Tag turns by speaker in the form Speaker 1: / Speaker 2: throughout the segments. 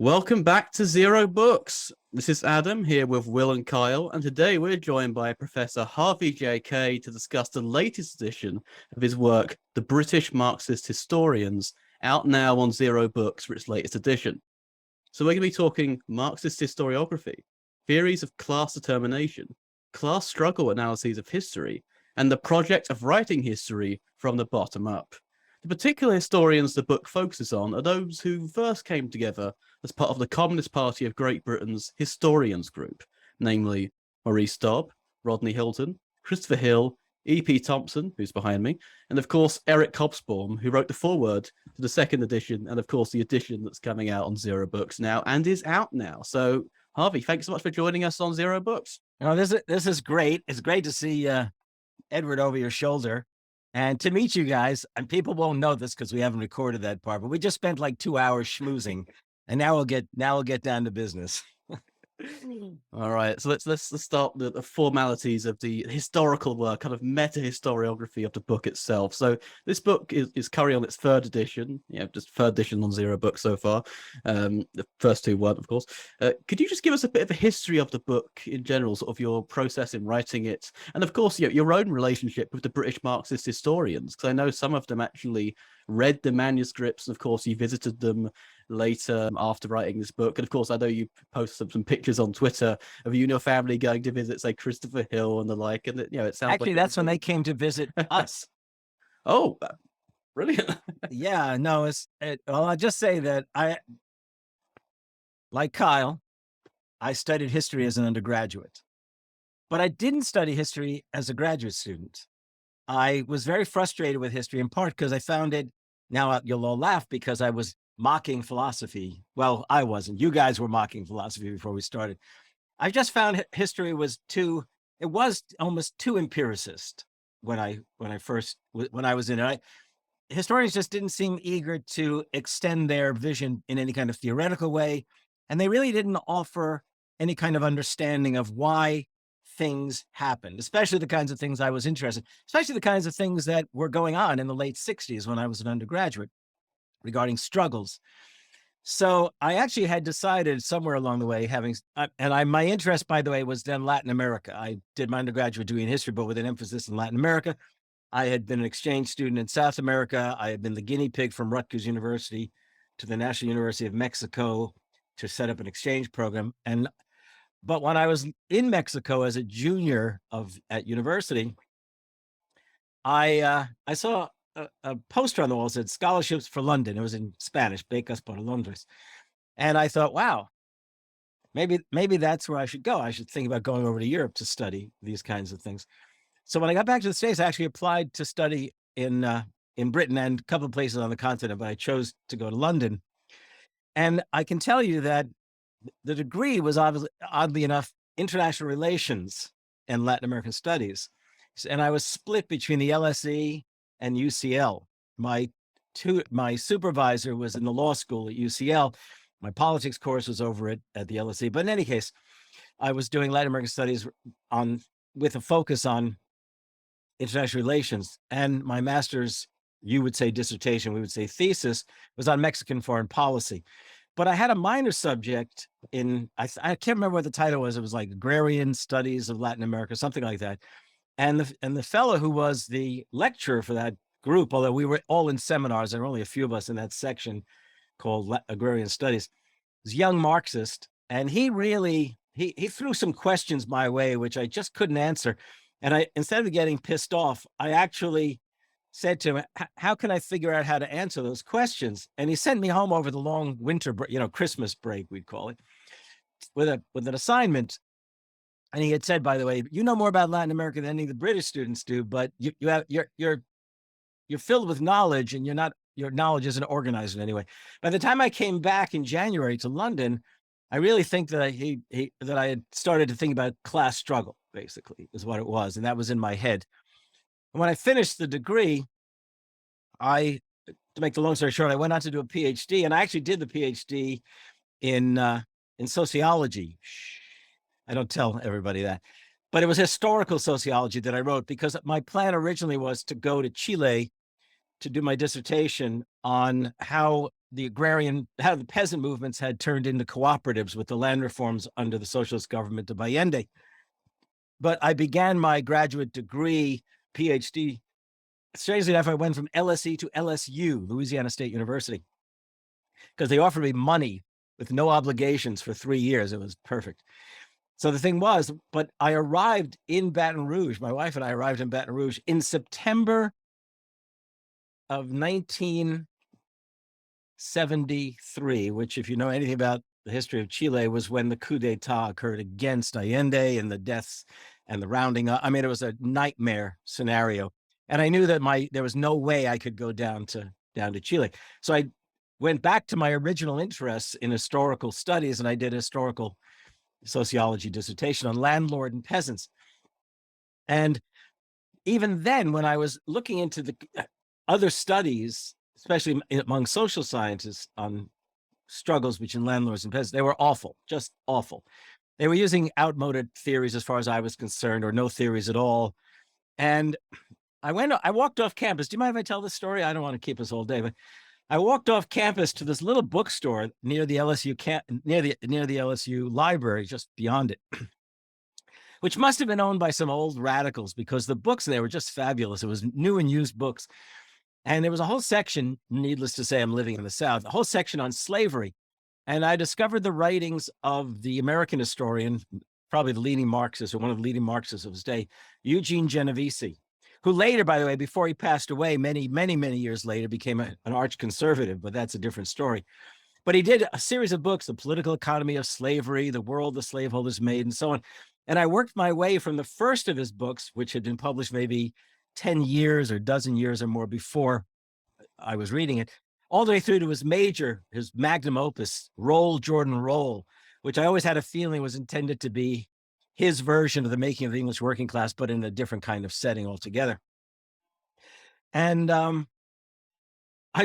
Speaker 1: Welcome back to Zer0 Books. This is Adam here with Will and Kyle, and today we're joined by Professor Harvey J. Kaye to discuss the latest edition of his work, The British Marxist Historians, out now on Zer0 Books for its latest edition. So we're going to be talking Marxist historiography, theories of class determination, class struggle analyses of history, and the project of writing history from the bottom up. The particular historians the book focuses on are those who first came together as part of the Communist Party of Great Britain's Historians Group, namely Maurice Dobb, Rodney Hilton, Christopher Hill, E.P. Thompson, who's behind me, and of course Eric Hobsbawm, who wrote the foreword to the second edition, and of course the edition that's coming out on Zer0 Books now and is out now. So Harvey, thanks so much for joining us on Zer0 Books.
Speaker 2: Oh, this is great. It's great to see Edward over your shoulder. And to meet you guys, and people won't know this because we haven't recorded that part, but we just spent like 2 hours schmoozing, and now we'll get down to business.
Speaker 1: All right, so let's start the formalities of the historical work, kind of meta historiography of the book itself. So this book is currently on its third edition, just third edition on Zer0 Books so far. The first two weren't, of course. Could you just give us a bit of a history of the book in general, sort of your process in writing it, and of course your own relationship with the British Marxist historians? Because I know some of them actually read the manuscripts, and of course you visited them later after writing this book. And of course I know you posted some pictures on Twitter of you and your family going to visit, say, Christopher Hill and the like, and it sounds
Speaker 2: actually
Speaker 1: like
Speaker 2: that's when they came to visit us.
Speaker 1: Oh, brilliant.
Speaker 2: Yeah, no, well, I'll just say that like Kyle, I studied history as an undergraduate, but I didn't study history as a graduate student. I was very frustrated with history, in part because I found it, now you'll all laugh, because I was mocking philosophy. Well, I wasn't. You guys were mocking philosophy before we started. I just found history was almost too empiricist when I was in it. Historians just didn't seem eager to extend their vision in any kind of theoretical way, and they really didn't offer any kind of understanding of why things happened, especially the kinds of things I was interested in, especially the kinds of things that were going on in the late 60s when I was an undergraduate regarding struggles. So I actually had decided somewhere along the way, my interest, by the way, was then Latin America. I did my undergraduate degree in history, but with an emphasis in Latin America. I had been an exchange student in South America. I had been the guinea pig from Rutgers University to the National University of Mexico to set up an exchange program. But when I was in Mexico as a junior at university, I saw a poster on the wall that said scholarships for London. It was in Spanish, becas para Londres. And I thought, wow, maybe that's where I should go. I should think about going over to Europe to study these kinds of things. So when I got back to the States, I actually applied to study in Britain and a couple of places on the continent, but I chose to go to London. And I can tell you that the degree was obviously, oddly enough, international relations and Latin American studies. And I was split between the LSE and UCL. My supervisor was in the law school at UCL. My politics course was over at the LSE. But in any case, I was doing Latin American studies with a focus on international relations. And my master's, you would say dissertation, we would say thesis, was on Mexican foreign policy. But I had a minor subject in, I can't remember what the title was. It was like Agrarian Studies of Latin America, something like that. And the fellow who was the lecturer for that group, although we were all in seminars, there were only a few of us in that section called Agrarian Studies, was a young Marxist. And he really, he threw some questions my way, which I just couldn't answer. And instead of getting pissed off, I actually said to him, how can I figure out how to answer those questions? And he sent me home over the long winter break, Christmas break, we'd call it, with an assignment. And he had said, by the way, you know more about Latin America than any of the British students do, but you're filled with knowledge, and your knowledge isn't organized in any way. By the time I came back in January to London, I really think that I had started to think about class struggle, basically, is what it was. And that was in my head. And when I finished the degree, to make the long story short, I went on to do a PhD, and I actually did the PhD in sociology. I don't tell everybody that, but it was historical sociology that I wrote, because my plan originally was to go to Chile to do my dissertation on how the agrarian, how the peasant movements had turned into cooperatives with the land reforms under the socialist government of Allende. But I began my graduate degree, PhD. Strangely enough, I went from LSE to LSU, Louisiana State University, because they offered me money with no obligations for 3 years. It was perfect. So the thing was, but I arrived in Baton Rouge. My wife and I arrived in Baton Rouge in September of 1973, which, if you know anything about the history of Chile, was when the coup d'etat occurred against Allende and the deaths and the rounding up. I mean, it was a nightmare scenario. And I knew that there was no way I could go down to Chile. So I went back to my original interests in historical studies, and I did a historical sociology dissertation on landlord and peasants. And even then, when I was looking into the other studies, especially among social scientists on struggles between landlords and peasants, they were awful, just awful. They were using outmoded theories as far as I was concerned, or no theories at all. And I walked off campus. Do you mind if I tell this story? I don't want to keep us all day, but I walked off campus to this little bookstore near the LSU near the LSU library, just beyond it, which must have been owned by some old radicals, because the books there were just fabulous. It was new and used books. And there was a whole section, needless to say, I'm living in the South, a whole section on slavery. And I discovered the writings of the American historian, probably the leading Marxist, or one of the leading Marxists of his day, Eugene Genovese, who later, by the way, before he passed away, many years later, became an arch conservative, but that's a different story. But he did a series of books, The Political Economy of Slavery, The World the Slaveholders Made, and so on. And I worked my way from the first of his books, which had been published maybe 10 years or dozen years or more before I was reading it, all the way through to his magnum opus, Roll, Jordan, Roll, which I always had a feeling was intended to be his version of The Making of the English Working Class, but in a different kind of setting altogether. And I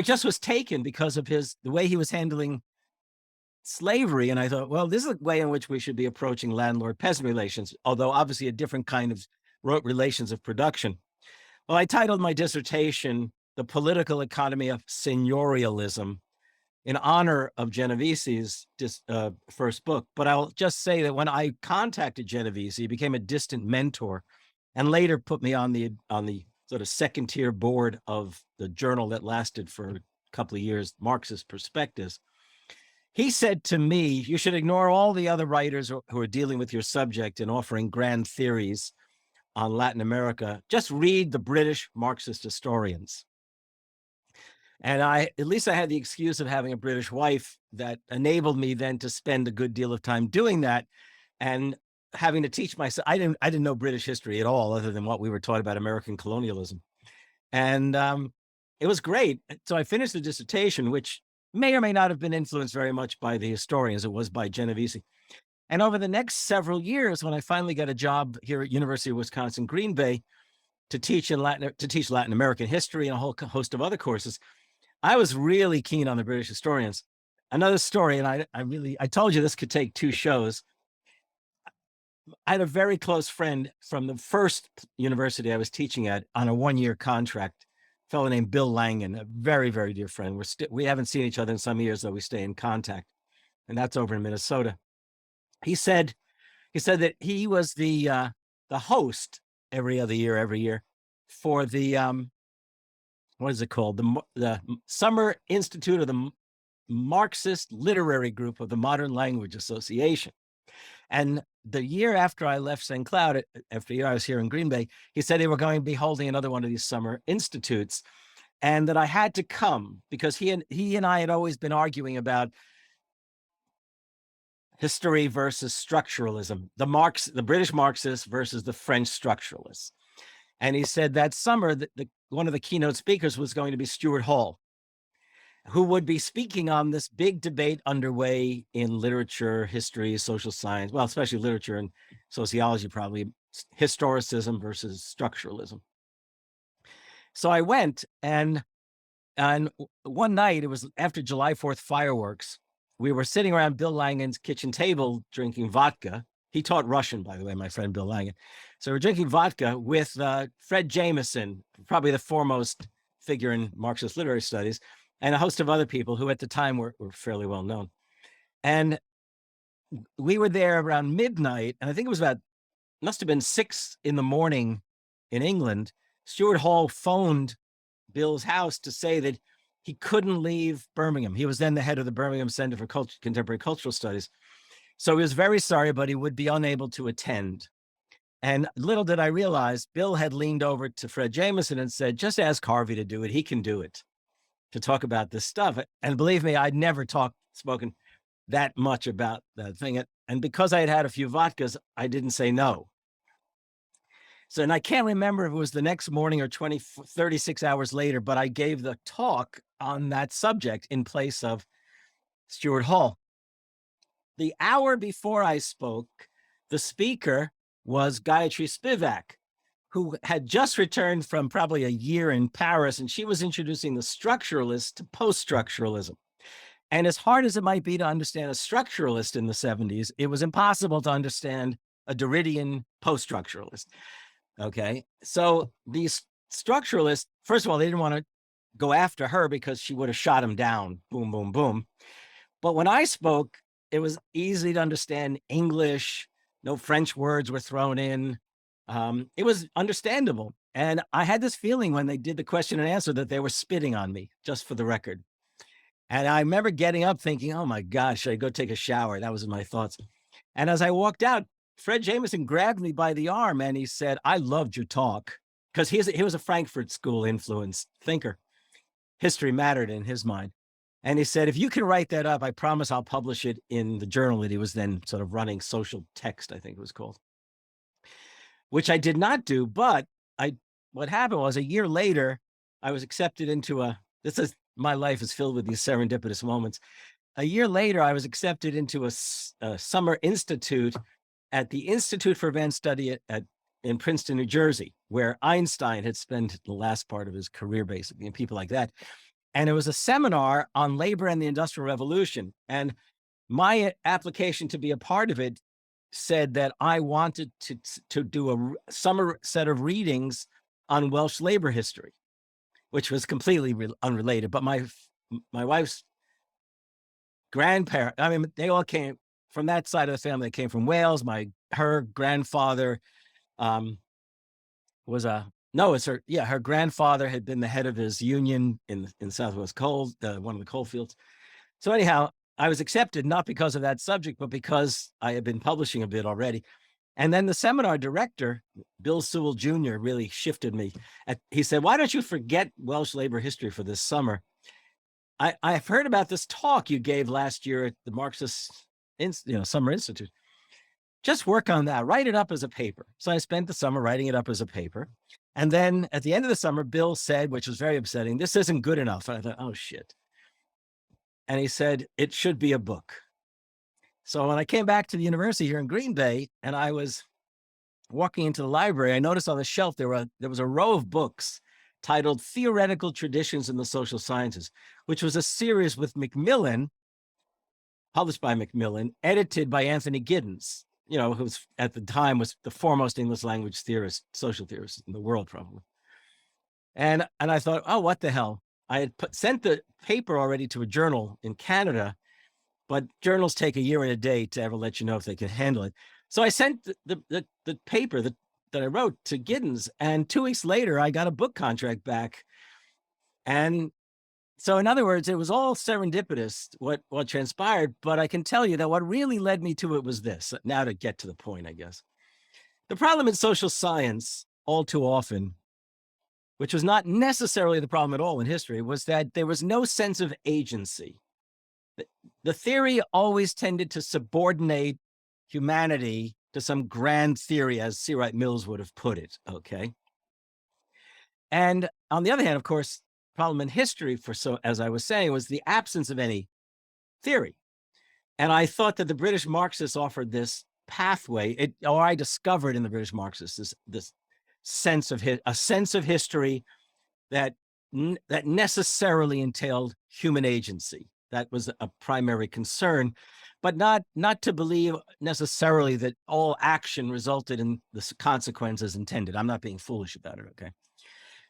Speaker 2: just was taken because of the way he was handling slavery. And I thought, well, this is the way in which we should be approaching landlord-peasant relations, although obviously a different kind of relations of production. Well, I titled my dissertation, The Political Economy of Seigniorialism, in honor of Genovese's first book. But I'll just say that when I contacted Genovese, he became a distant mentor, and later put me on the sort of second tier board of the journal that lasted for a couple of years, Marxist Perspectives. He said to me, you should ignore all the other writers who are dealing with your subject and offering grand theories on Latin America. Just read the British Marxist historians. And at least I had the excuse of having a British wife that enabled me then to spend a good deal of time doing that, and having to teach myself. I didn't know British history at all, other than what we were taught about American colonialism. And it was great. So I finished the dissertation, which may or may not have been influenced very much by the historians. It was by Genovese. And over the next several years, when I finally got a job here at University of Wisconsin, Green Bay, to teach Latin American history and a whole host of other courses, I was really keen on the British historians. Another story, and I told you this could take 2 shows. I had a very close friend from the first university I was teaching at on a 1-year contract, a fellow named Bill Langan, a very, very dear friend. We haven't seen each other in some years, though we stay in contact, and that's over in Minnesota. He said that he was the host every year for the what is it called? The Summer Institute of the Marxist Literary Group of the Modern Language Association. And the year after I left St. Cloud, after a year I was here in Green Bay, he said they were going to be holding another one of these summer institutes, and that I had to come because he and I had always been arguing about history versus structuralism, the British Marxists versus the French structuralists. And he said that summer, one of the keynote speakers was going to be Stuart Hall, who would be speaking on this big debate underway in literature, history, social science, well, especially literature and sociology, probably historicism versus structuralism. So I went, and one night, it was after July 4th fireworks, we were sitting around Bill Langan's kitchen table drinking vodka. He taught Russian, by the way, my friend Bill Langan. So we're drinking vodka with Fred Jameson, probably the foremost figure in Marxist literary studies, and a host of other people who at the time were fairly well known. And we were there around midnight, and I think it was must have been 6 a.m. in England. Stuart Hall phoned Bill's house to say that he couldn't leave Birmingham. He was then the head of the Birmingham Center for Contemporary Cultural Studies. So he was very sorry, but he would be unable to attend. And little did I realize, Bill had leaned over to Fred Jameson and said, just ask Harvey to do it. He can do it, to talk about this stuff. And believe me, I'd never spoken that much about that thing. And because I had had a few vodkas, I didn't say no. So, and I can't remember if it was the next morning or 36 hours later, but I gave the talk on that subject in place of Stuart Hall. The hour before I spoke, the speaker was Gayatri Spivak, who had just returned from probably a year in Paris, and she was introducing the structuralists to post-structuralism. And as hard as it might be to understand a structuralist in the 70s, it was impossible to understand a Derridian post-structuralist. Okay, so these structuralists, first of all, they didn't want to go after her because she would have shot him down, boom, boom, boom. But when I spoke, it was easy to understand English. No French words were thrown in. It was understandable. And I had this feeling when they did the question and answer that they were spitting on me, just for the record. And I remember getting up thinking, oh my gosh, should I go take a shower? That was my thoughts. And as I walked out, Fred Jameson grabbed me by the arm and he said, I loved your talk, because he was a Frankfurt School influenced thinker. History mattered in his mind. And he said, if you can write that up, I promise I'll publish it in the journal that he was then sort of running, Social Text, I think it was called, which I did not do. But what happened was, a year later, I was accepted into my life is filled with these serendipitous moments. A year later, I was accepted into a summer institute at the Institute for Advanced Study in Princeton, New Jersey, where Einstein had spent the last part of his career, basically, and people like that. And it was a seminar on labor and the Industrial Revolution. And my application to be a part of it said that I wanted to do a summer set of readings on Welsh labor history, which was completely unrelated. But my wife's grandparents, I mean, they all came from that side of the family. They came from Wales. Her grandfather her grandfather had been the head of his union in Southwest Coal, one of the coal fields. So anyhow, I was accepted not because of that subject, but because I had been publishing a bit already. And then the seminar director, Bill Sewell Jr., really shifted me. He said, why don't you forget Welsh labor history for this summer? I've heard about this talk you gave last year at the Marxist Summer Institute. Just work on that, write it up as a paper. So I spent the summer writing it up as a paper. And then at the end of the summer, Bill said, which was very upsetting, this isn't good enough. And I thought, oh shit. And he said, it should be a book. So when I came back to the university here in Green Bay and I was walking into the library, I noticed on the shelf there was a row of books titled Theoretical Traditions in the Social Sciences, which was a series with Macmillan, published by Macmillan, edited by Anthony Giddens, who at the time was the foremost English language theorist, social theorist in the world, probably. And I thought, oh, what the hell? I had sent the paper already to a journal in Canada, but journals take a year and a day to ever let you know if they can handle it. So I sent the paper that I wrote to Giddens, and 2 weeks later, I got a book contract back. And so in other words, it was all serendipitous, what transpired, but I can tell you that what really led me to it was this. Now to get to the point, I guess. The problem in social science, all too often, which was not necessarily the problem at all in history, was that there was no sense of agency. The theory always tended to subordinate humanity to some grand theory, as C. Wright Mills would have put it, okay? And on the other hand, of course, problem in history, as I was saying, was the absence of any theory. And I thought that the British Marxists offered this pathway, or I discovered in the British Marxists this sense of a sense of history that necessarily entailed human agency. That was a primary concern, but not to believe necessarily that all action resulted in the consequences intended. I'm not being foolish about it, okay?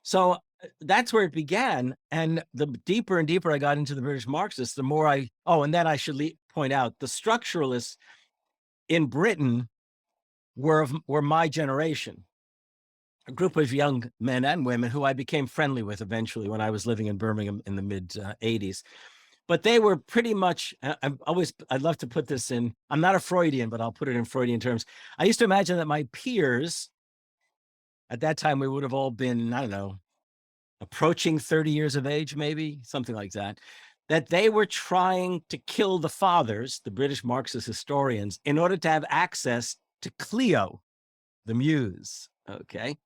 Speaker 2: So that's where it began. And the deeper and deeper I got into the British Marxists, the more and then I should point out the structuralists in Britain were my generation, a group of young men and women who I became friendly with eventually when I was living in Birmingham in the mid 80s. But they were pretty much, I'd love to put this in, I'm not a Freudian, but I'll put it in Freudian terms. I used to imagine that my peers, at that time, we would have all been, I don't know, approaching 30 years of age, maybe, something like that, that they were trying to kill the fathers, the British Marxist historians, in order to have access to Clio, the muse, okay?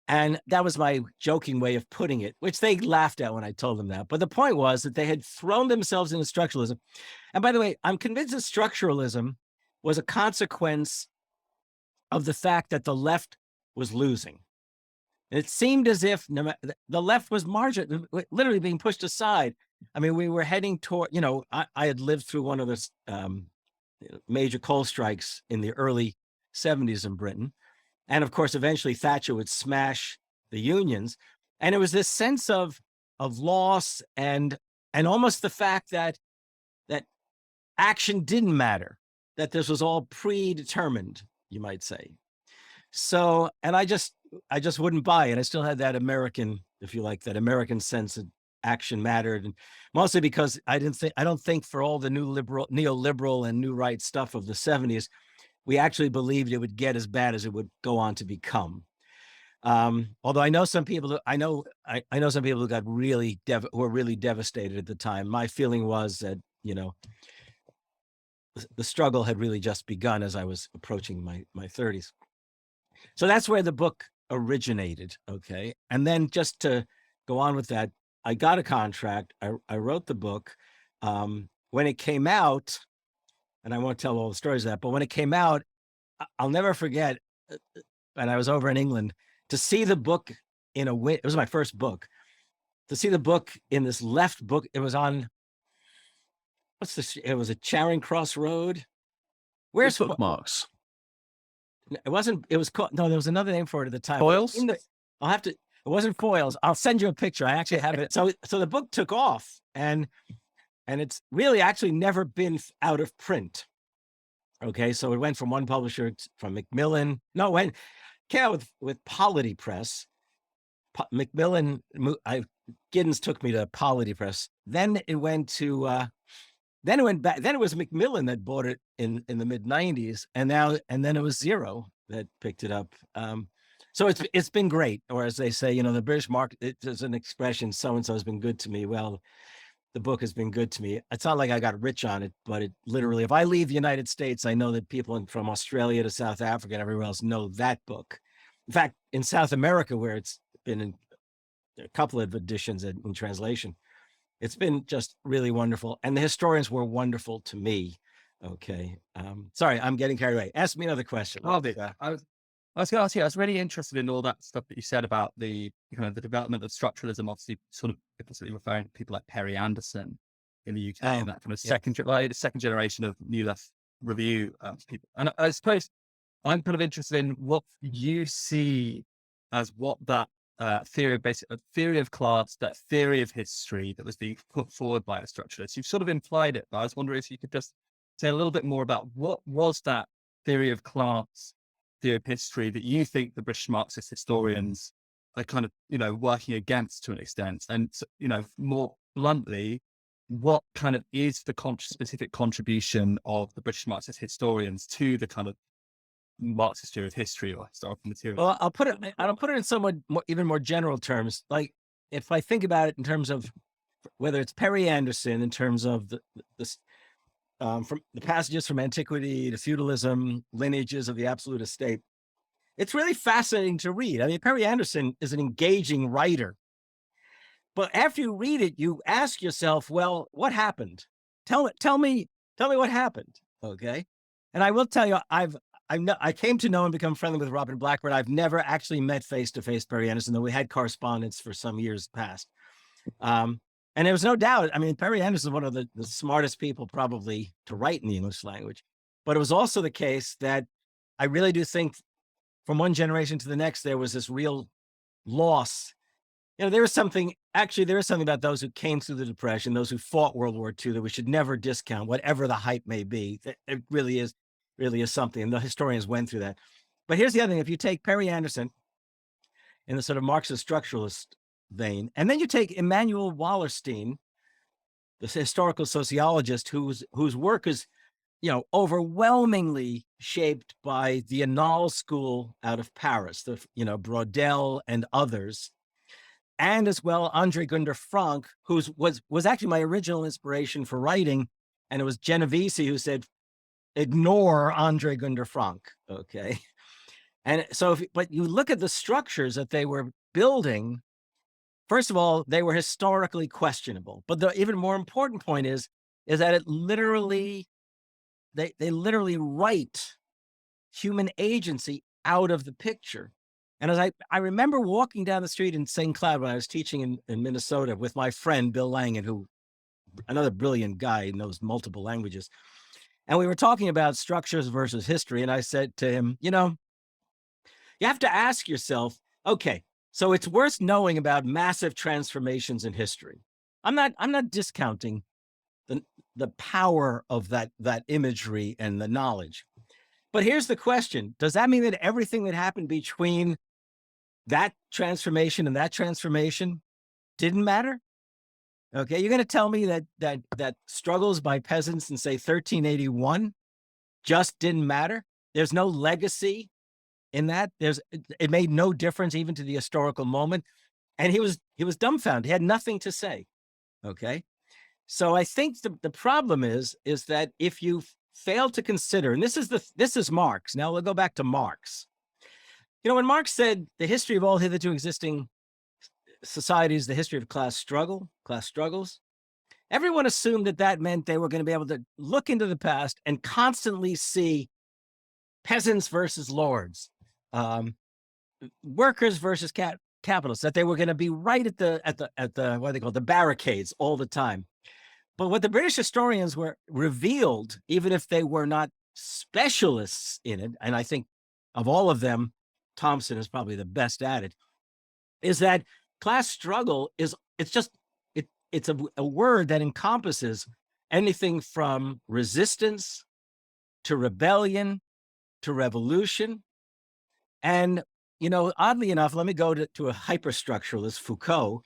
Speaker 2: And that was my joking way of putting it, which they laughed at when I told them that. But the point was that they had thrown themselves into structuralism. And by the way, I'm convinced that structuralism was a consequence of the fact that the left was losing. It seemed as if the left was literally being pushed aside. I mean, we were heading toward, I had lived through one of the major coal strikes in the early 70s in Britain. And of course, eventually Thatcher would smash the unions. And it was this sense of loss and almost the fact that action didn't matter, that this was all predetermined, you might say. So, and I just wouldn't buy it. I still had that American, if you like, that American sense that action mattered, and mostly because I don't think for all the neoliberal and new right stuff of the 70s, we actually believed it would get as bad as it would go on to become. Although I know some people, I know some people who got really who were really devastated at the time. My feeling was that the struggle had really just begun as I was approaching my 30s. So that's where the book originated, okay? And then just to go on with that, I got a contract. I wrote the book. When it came out, and I won't tell all the stories of that, but when it came out, I'll never forget, and I was over in England, to see the book it was my first book, to see the book in this left book, it was on, it was a Charing Cross Road. Where's
Speaker 1: Bookmarks?
Speaker 2: It wasn't, it was called, no, there was another name for it at the time.
Speaker 1: Foils?
Speaker 2: It wasn't Foils. I'll send you a picture. I actually have it. So the book took off, and it's really actually never been out of print. Okay, so it went from one publisher, from Macmillan. No, it went, came out with Polity Press. Macmillan, Giddens took me to Polity Press. Then it went to, then it went back. Then it was Macmillan that bought it in the mid 90s, and then it was Zer0 that picked it up. So it's been great, or as they say, the British market. There's an expression: so and so has been good to me. Well, the book has been good to me. It's not like I got rich on it, but it literally, if I leave the United States, I know that people from Australia to South Africa and everywhere else know that book. In fact, in South America, where it's been in a couple of editions in translation, it's been just really wonderful. And the historians were wonderful to me. Okay. Sorry, I'm getting carried away. Ask me another question.
Speaker 3: I was going to ask you, I was really interested in all that stuff that you said about the the development of structuralism, obviously sort of implicitly referring to people like Perry Anderson in the UK and that kind of the second generation of New Left Review people. And I suppose I'm kind of interested in what you see as what that theory of class, that theory of history that was being put forward by a structuralist. You've sort of implied it, but I was wondering if you could just say a little bit more about what was that theory of class, theory of history that you think the British Marxist historians are kind of, working against to an extent. And, more bluntly, what kind of is the specific contribution of the British Marxist historians to the kind of Marxist theory of history or historical material?
Speaker 2: Well, I'll put it in somewhat even more general terms. Like, if I think about it in terms of whether it's Perry Anderson, in terms of from the passages from antiquity to feudalism, lineages of the absolute estate, it's really fascinating to read. I mean, Perry Anderson is an engaging writer, but after you read it, you ask yourself, well, what happened? Tell me what happened. Okay. And I will tell you, I came to know and become friendly with Robin Blackburn. I've never actually met face-to-face Perry Anderson, though we had correspondence for some years past. And there was no doubt, I mean, Perry Anderson is one of the smartest people probably to write in the English language. But it was also the case that I really do think from one generation to the next, there was this real loss there was something about those who came through the Depression, those who fought World War II, that we should never discount, whatever the hype may be. It really is something. And the historians went through that. But here's the other thing. If you take Perry Anderson in the sort of Marxist structuralist vein, and then you take Emanuel Wallerstein, the historical sociologist whose work is, overwhelmingly shaped by the Annales school out of Paris, Braudel and others, and as well Andre Gunder Frank, who was actually my original inspiration for writing, and it was Genovese who said, ignore Andre Gunder Frank, okay? And so, but you look at the structures that they were building, first of all, they were historically questionable. But the even more important point is that it literally, they literally write human agency out of the picture. And as I remember walking down the street in St. Cloud when I was teaching in Minnesota with my friend, Bill Langan, who another brilliant guy, knows multiple languages. And we were talking about structures versus history. And I said to him, you have to ask yourself, okay, so it's worth knowing about massive transformations in history. I'm not discounting the power of that imagery and the knowledge. But here's the question. Does that mean that everything that happened between that transformation and that transformation didn't matter? Okay, you're going to tell me that struggles by peasants in, say, 1381 just didn't matter? There's no legacy in that. It made no difference even to the historical moment. And he was dumbfounded. He had nothing to say. Okay. So I think the problem is that if you fail to consider, and this is Marx. Now we'll go back to Marx. When Marx said the history of all hitherto existing societies, the history of class struggles, everyone assumed that meant they were going to be able to look into the past and constantly see peasants versus lords, workers versus capitalists, that they were going to be right at the what they call the barricades all the time. But what the British historians were revealed, even if they were not specialists in it, and I think of all of them, Thompson is probably the best at it, is that class struggle it's a word that encompasses anything from resistance to rebellion to revolution. And, oddly enough, let me go to a hyperstructuralist, Foucault,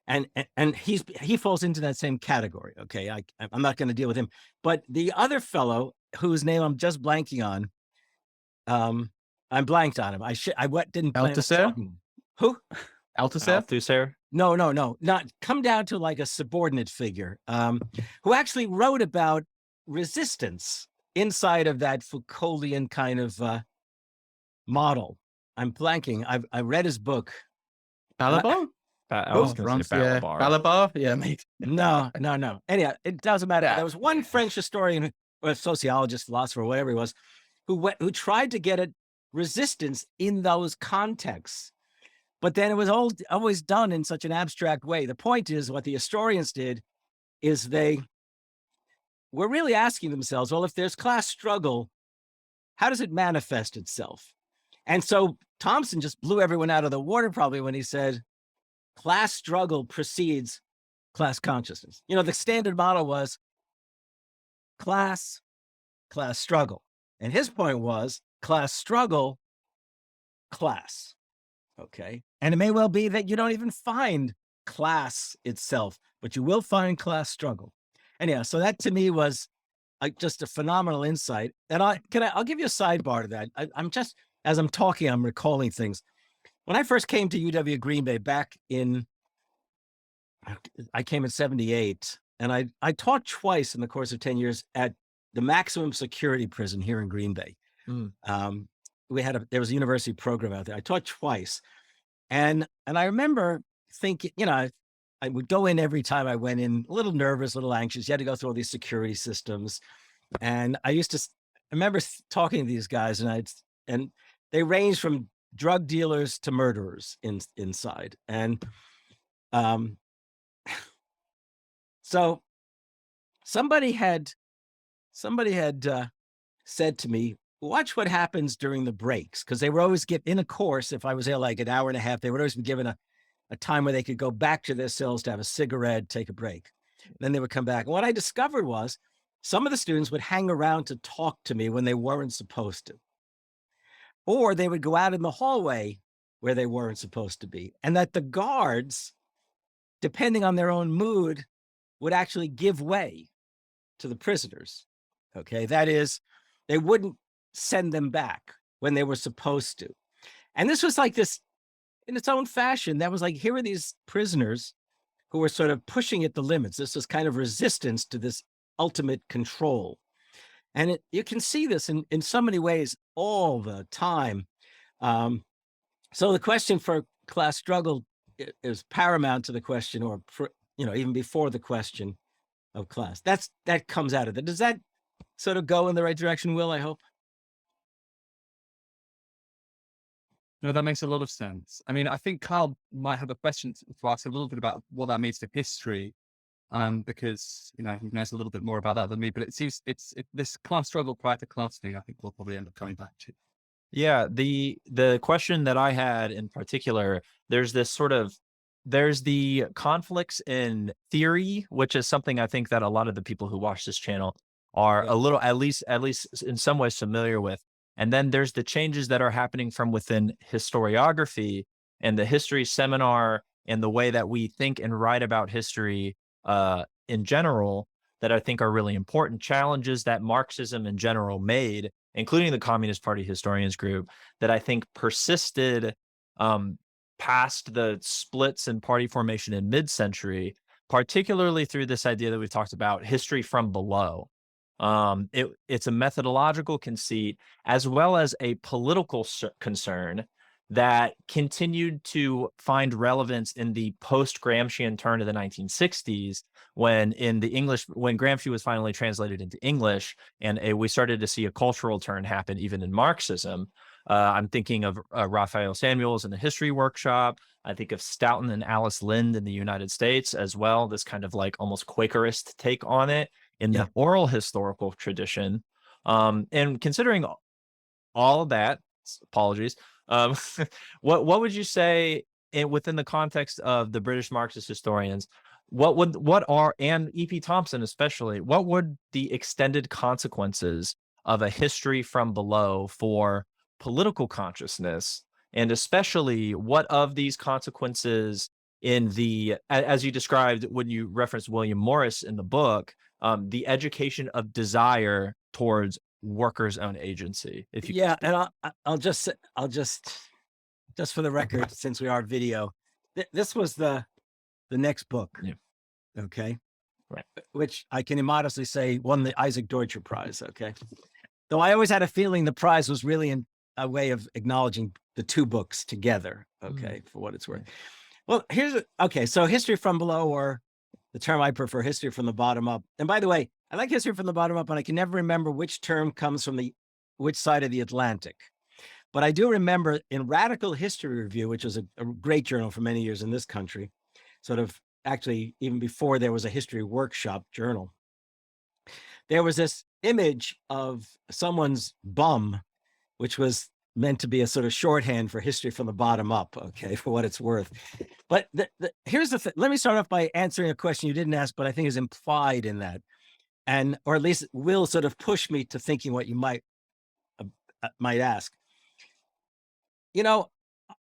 Speaker 2: and he falls into that same category. Okay, I'm not going to deal with him. But the other fellow whose name I'm just blanking on, I'm blanked on him. I didn't plan on talking. Who?
Speaker 4: Althusser?
Speaker 2: No, not come down to like a subordinate figure, who actually wrote about resistance inside of that Foucauldian kind of model. I'm blanking. I read his book.
Speaker 1: Balabar? Balabar? Yeah, mate.
Speaker 2: No. Anyhow, it doesn't matter. There was one French historian or sociologist, philosopher, whatever he was, who tried to get at resistance in those contexts. But then it was always done in such an abstract way. The point is, what the historians did is they were really asking themselves, well, if there's class struggle, how does it manifest itself? And so Thompson just blew everyone out of the water probably when he said, class struggle precedes class consciousness. The standard model was class struggle. And his point was class struggle, class. Okay. And it may well be that you don't even find class itself, but you will find class struggle. Anyhow, so that to me was just a phenomenal insight. And I'll give you a sidebar to that. I'm just, as I'm talking, I'm recalling things. When I first came to UW Green Bay I came in 78, and I taught twice in the course of 10 years at the maximum security prison here in Green Bay. There was a university program out there. I taught twice. And I remember thinking, I would go in every time I went in, a little nervous, a little anxious. You had to go through all these security systems. And I remember talking to these guys, and they ranged from drug dealers to murderers inside. And so somebody had said to me, watch what happens during the breaks, because they were always in a course. If I was there like an hour and a half, they would always be given a a time where they could go back to their cells to have a cigarette, take a break. Then they would come back. And what I discovered was some of the students would hang around to talk to me when they weren't supposed to. Or they would go out in the hallway where they weren't supposed to be. And that the guards, depending on their own mood, would actually give way to the prisoners. Okay, that is, they wouldn't send them back when they were supposed to. And this was like this, in its own fashion, that was like, here are these prisoners who were sort of pushing at the limits. This was kind of resistance to this ultimate control. And you can see this in so many ways all the time. So the question for class struggle is paramount to the question, or even before the question of class. That comes out of it. Does that sort of go in the right direction, Will, I hope?
Speaker 3: No, that makes a lot of sense. I mean, I think Kyle might have a question to ask a little bit about what that means to history, because he knows a little bit more about that than me. But it seems this class struggle prior to class thing, I think we'll probably end up coming back to.
Speaker 4: Yeah, the question that I had in particular, there's the conflicts in theory, which is something I think that a lot of the people who watch this channel are a little, at least in some ways, familiar with. And then there's the changes that are happening from within historiography and the history seminar and the way that we think and write about history in general, that I think are really important challenges that Marxism in general made, including the Communist Party Historians group, that I think persisted past the splits in party formation in mid-century, particularly through this idea that we've talked about, history from below. It's a methodological conceit as well as a political concern that continued to find relevance in the post-Gramscian turn of the 1960s, when Gramsci was finally translated into English, and we started to see a cultural turn happen even in Marxism. I'm thinking of Raphael Samuels in the History Workshop. I think of Stoughton and Alice Lind in the United States as well, this kind of like almost Quakerist take on it in the oral historical tradition. And considering all of that, apologies, what would you say within the context of the British Marxist historians, and E.P. Thompson especially, what would the extended consequences of a history from below for political consciousness, and especially what of these consequences as you described when you referenced William Morris in the book, the education of desire towards workers' own agency?
Speaker 2: And I'll just for the record, since we are video, this was the next book.
Speaker 4: Yeah.
Speaker 2: Okay.
Speaker 4: Right.
Speaker 2: Which I can immodestly say won the Isaac Deutscher Prize. Okay. Though I always had a feeling the prize was really in a way of acknowledging the two books together. Okay. For what it's worth. Well, so history from below, or the term I prefer, history from the bottom up. And by the way, I like history from the bottom up, and I can never remember which term comes from which side of the Atlantic. But I do remember in Radical History Review, which was a great journal for many years in this country, sort of actually even before there was a history workshop journal, there was this image of someone's bum, which was meant to be a sort of shorthand for history from the bottom up, okay, for what it's worth. But here's the thing. Let me start off by answering a question you didn't ask, but I think is implied in that. Or at least will sort of push me to thinking what you might ask.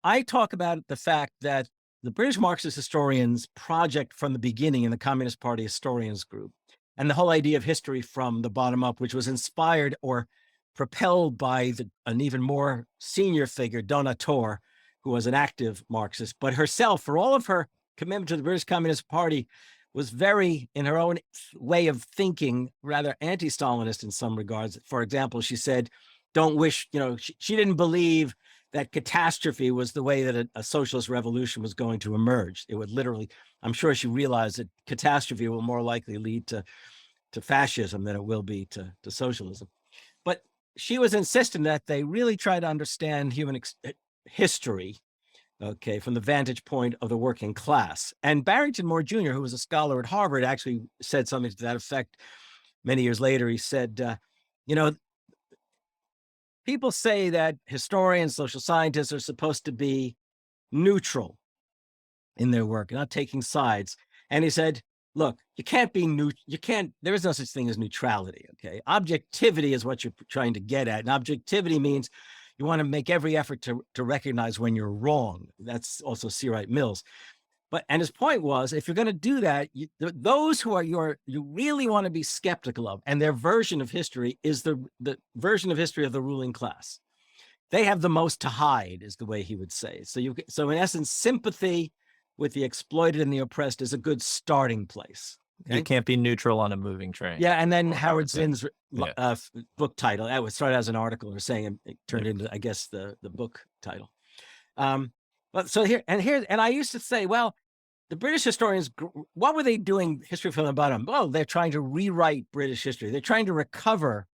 Speaker 2: I talk about the fact that the British Marxist historians project from the beginning in the Communist Party Historians group, and the whole idea of history from the bottom up, which was inspired or propelled by an even more senior figure, Donna Torr, who was an active Marxist, but herself, for all of her commitment to the British Communist Party, was very, in her own way of thinking, rather anti-Stalinist in some regards. For example, she said, she didn't believe that catastrophe was the way that a socialist revolution was going to emerge. It would literally, I'm sure she realized that catastrophe will more likely lead to fascism than it will be to socialism. But she was insisting that they really try to understand human history, okay, from the vantage point of the working class. And Barrington Moore Jr., who was a scholar at Harvard, actually said something to that effect many years later. He said, people say that historians, social scientists are supposed to be neutral in their work, not taking sides. And he said, look, there is no such thing as neutrality, okay? Objectivity is what you're trying to get at. And objectivity means you want to make every effort to recognize when you're wrong. That's also C. Wright Mills. And his point was, if you're going to do that, those who you really want to be skeptical of, and their version of history is the version of history of the ruling class. They have the most to hide, is the way he would say. So in essence, sympathy with the exploited and the oppressed is a good starting place. Okay?
Speaker 4: You can't be neutral on a moving train.
Speaker 2: Yeah, and then Howard Zinn's book title, that was started as an article or saying it turned into, I guess, the book title. But so here, and I used to say, well, the British historians, what were they doing history from the bottom? Well, they're trying to rewrite British history. They're trying to recover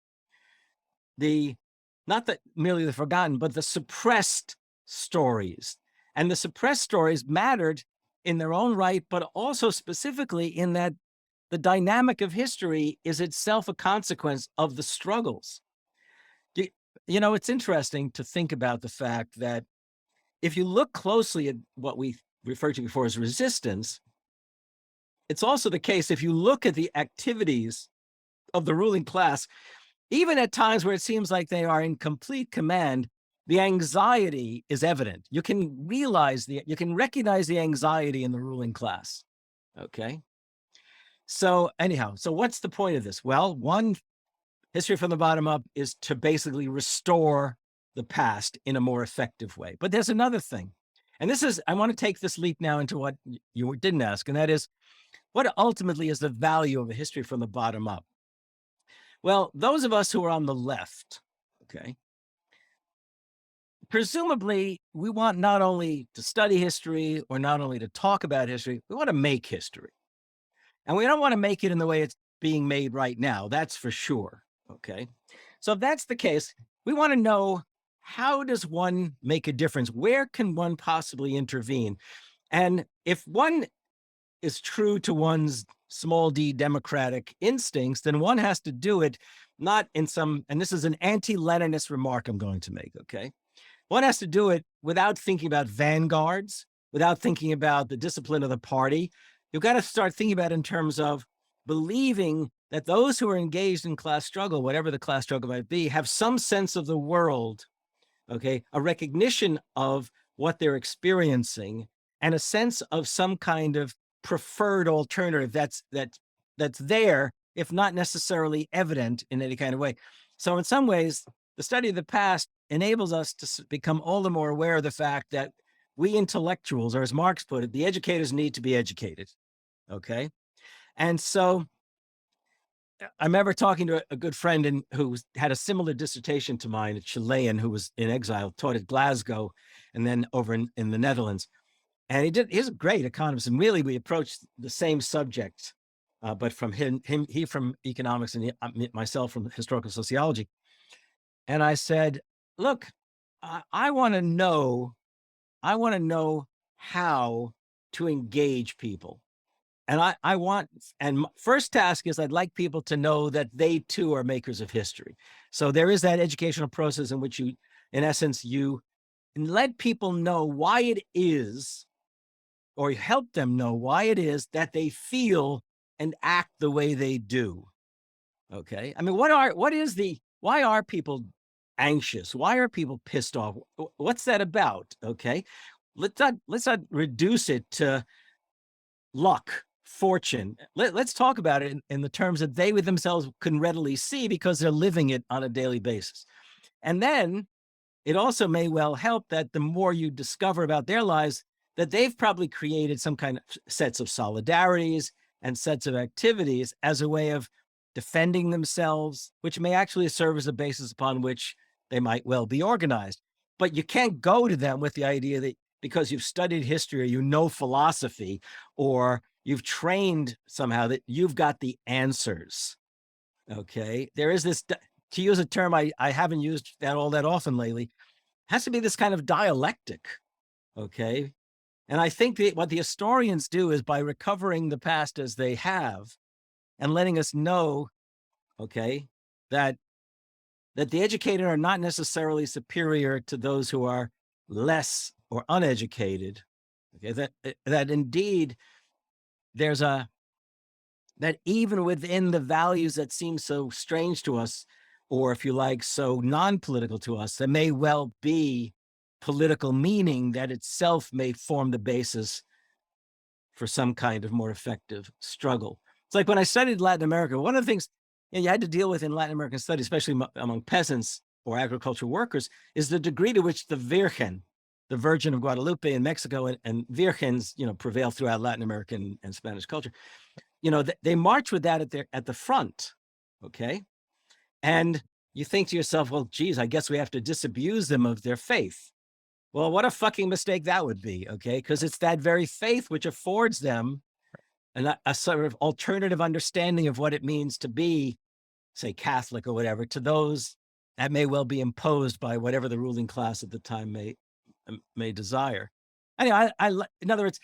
Speaker 2: not merely the forgotten, but the suppressed stories. And the suppressed stories mattered in their own right, but also specifically in that the dynamic of history is itself a consequence of the struggles. You know, it's interesting to think about the fact that if you look closely at what we referred to before as resistance, it's also the case if you look at the activities of the ruling class, even at times where it seems like they are in complete command, the anxiety is evident. You can recognize the anxiety in the ruling class. Okay. So anyhow, what's the point of this? Well, one, history from the bottom up is to basically restore the past in a more effective way. But there's another thing. And I want to take this leap now into what you didn't ask, and that is, what ultimately is the value of a history from the bottom up? Well, those of us who are on the left, okay, presumably we want not only to study history or not only to talk about history, we want to make history. And we don't want to make it in the way it's being made right now, that's for sure, okay? So if that's the case, we want to know, how does one make a difference? Where can one possibly intervene? And if one is true to one's small d democratic instincts, then one has to do it not in and this is an anti-Leninist remark I'm going to make, okay? One has to do it without thinking about vanguards, without thinking about the discipline of the party. You've got to start thinking about it in terms of believing that those who are engaged in class struggle, whatever the class struggle might be, have some sense of the world, okay, a recognition of what they're experiencing, and a sense of some kind of preferred alternative that's there, if not necessarily evident in any kind of way. So in some ways, the study of the past enables us to become all the more aware of the fact that we intellectuals, or as Marx put it, the educators need to be educated, okay? And so I remember talking to a good friend who had a similar dissertation to mine, a Chilean who was in exile, taught at Glasgow and then over in the Netherlands. And he's a great economist, and really we approached the same subject, but from he from economics and myself from historical sociology. And I said, look, I want to know how to engage people. And first task is I'd like people to know that they too are makers of history. So there is that educational process in which you, in essence, you let people know why it is, or help them know why it is that they feel and act the way they do. Okay. I mean, why are people anxious? Why are people pissed off? What's that about? Okay. Let's not reduce it to luck, fortune. Let's talk about it in the terms that they with themselves can readily see, because they're living it on a daily basis. And then it also may well help that the more you discover about their lives, that they've probably created some kind of sets of solidarities and sets of activities as a way of defending themselves, which may actually serve as a basis upon which they might well be organized. But you can't go to them with the idea that because you've studied history or you know philosophy or you've trained somehow that you've got the answers. Okay. There is this, to use a term I haven't used all that often lately, has to be this kind of dialectic. Okay. And I think that what the historians do is, by recovering the past as they have and letting us know, okay, that the educated are not necessarily superior to those who are less or uneducated, Okay, that indeed there's that even within the values that seem so strange to us, or if you like, so non-political to us, there may well be political meaning that itself may form the basis for some kind of more effective struggle. It's like when I studied Latin America, one of the things you had to deal with in Latin American studies, especially among peasants or agricultural workers, is the degree to which the Virgin, the Virgin of Guadalupe in Mexico, and Virgins, prevail throughout Latin American and Spanish culture. They march with that at the front, okay? And you think to yourself, well, geez, I guess we have to disabuse them of their faith. Well, what a fucking mistake that would be, okay? Because it's that very faith which affords them a sort of alternative understanding of what it means to be, say, Catholic or whatever, to those that may well be imposed by whatever the ruling class at the time may desire. Anyway, in other words,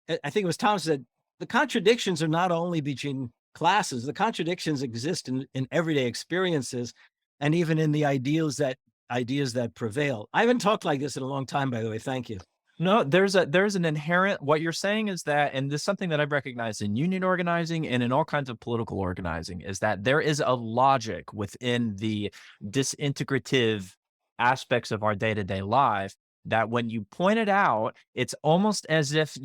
Speaker 2: I think it was Thomas said, the contradictions are not only between classes, the contradictions exist in everyday experiences and even in the ideas that prevail. I haven't talked like this in a long time, by the way. Thank you.
Speaker 4: No, there's an inherent, what you're saying is that, and this is something that I've recognized in union organizing and in all kinds of political organizing, is that there is a logic within the disintegrative aspects of our day-to-day life that when you point it out, it's almost as if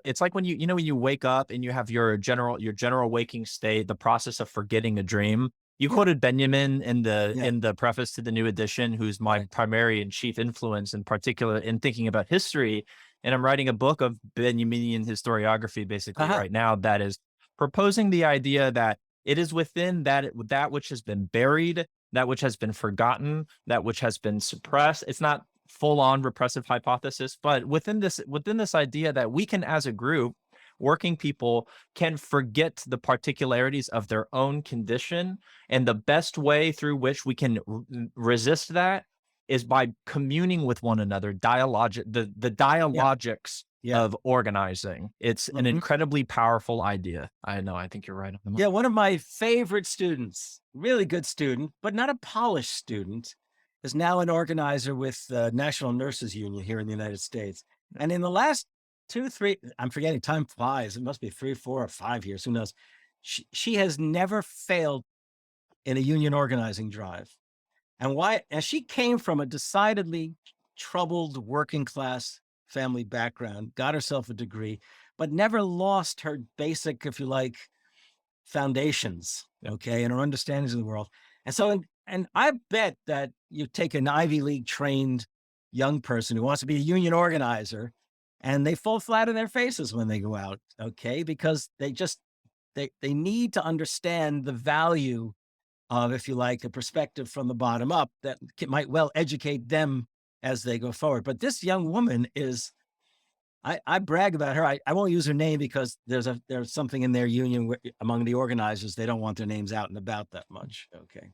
Speaker 4: it's like when when you wake up and you have your general waking state, the process of forgetting a dream. You quoted Benjamin in the preface to the new edition, who's my primary and chief influence in particular in thinking about history. And I'm writing a book of Benjaminian historiography basically right now that is proposing the idea that it is within that which has been buried, that which has been forgotten, that which has been suppressed. It's not full-on repressive hypothesis, but within this idea that we can, as a group, working people can forget the particularities of their own condition, and the best way through which we can resist that is by communing with one another, the dialogics of organizing. It's an incredibly powerful idea. I know, I think you're right on the mark.
Speaker 2: Yeah, one of my favorite students, really good student, but not a polished student, is now an organizer with the National Nurses Union here in the United States. And in the last 2, 3, I'm forgetting, time flies. It must be 3, 4, or 5 years. Who knows? She has never failed in a union organizing drive. And why? And she came from a decidedly troubled working class family background, got herself a degree, but never lost her basic, if you like, foundations, okay, and her understandings of the world. And so, and I bet that you take an Ivy League trained young person who wants to be a union organizer, and they fall flat on their faces when they go out, okay? Because they need to understand the value of, if you like, a perspective from the bottom up that might well educate them as they go forward. But this young woman is, I brag about her. I won't use her name because there's something in their union where, among the organizers, they don't want their names out and about that much, okay?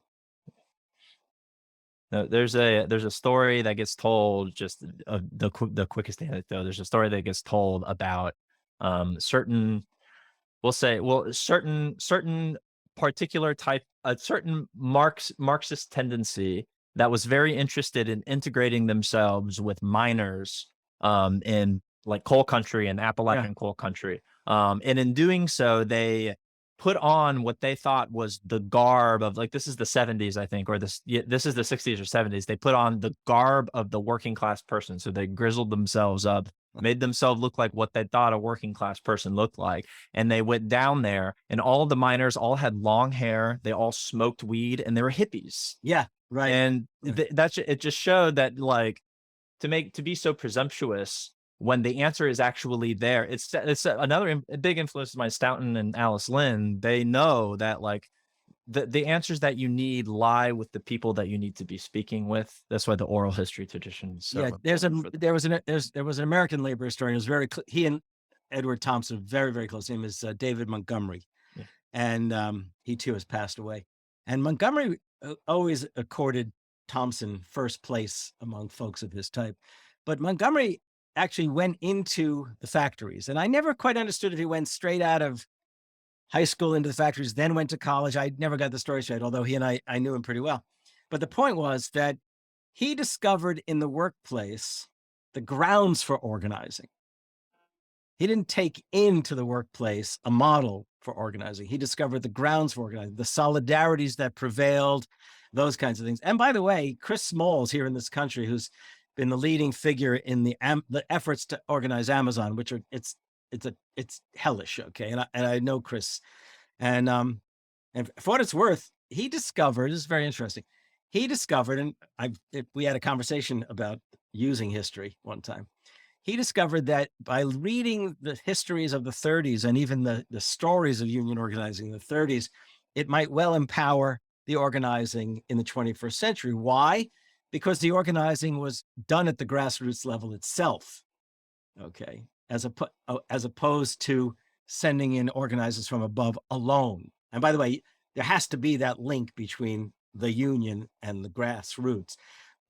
Speaker 4: There's a story that gets told, just the quickest anecdote. There's a story that gets told about certain particular type, a certain Marxist tendency that was very interested in integrating themselves with miners in like coal country and Appalachian coal country. And in doing so, they put on what they thought was the garb of, like, this is the 70s, I think, or this is the 60s or 70s. They put on the garb of the working class person. So they grizzled themselves up, made themselves look like what they thought a working class person looked like. And they went down there, and all the miners all had long hair. They all smoked weed, and they were hippies.
Speaker 2: Yeah, right.
Speaker 4: And it just showed that, like, to be so presumptuous when the answer is actually there. It's another big influence of mine, Stoughton and Alice Lynn. They know that, like, the answers that you need lie with the people that you need to be speaking with. That's why the oral history tradition is so
Speaker 2: there was an American labor historian who's he and Edward Thompson, very, very close. His name is David Montgomery. Yeah. And he too has passed away. And Montgomery always accorded Thompson first place among folks of his type. But Montgomery actually went into the factories. And I never quite understood if he went straight out of high school into the factories, then went to college. I never got the story straight, although he and I knew him pretty well. But the point was that he discovered in the workplace the grounds for organizing. He didn't take into the workplace a model for organizing. He discovered the grounds for organizing, the solidarities that prevailed, those kinds of things. And by the way, Chris Smalls here in this country, who's been the leading figure in the efforts to organize Amazon, which are it's hellish, okay. And I know Chris, and for what it's worth, he discovered, this is very interesting. He discovered, and we had a conversation about using history one time. He discovered that by reading the histories of the 30s and even the stories of union organizing in the 30s, it might well empower the organizing in the 21st century. Why? Because the organizing was done at the grassroots level itself, okay, as opposed to sending in organizers from above alone. And by the way, there has to be that link between the union and the grassroots.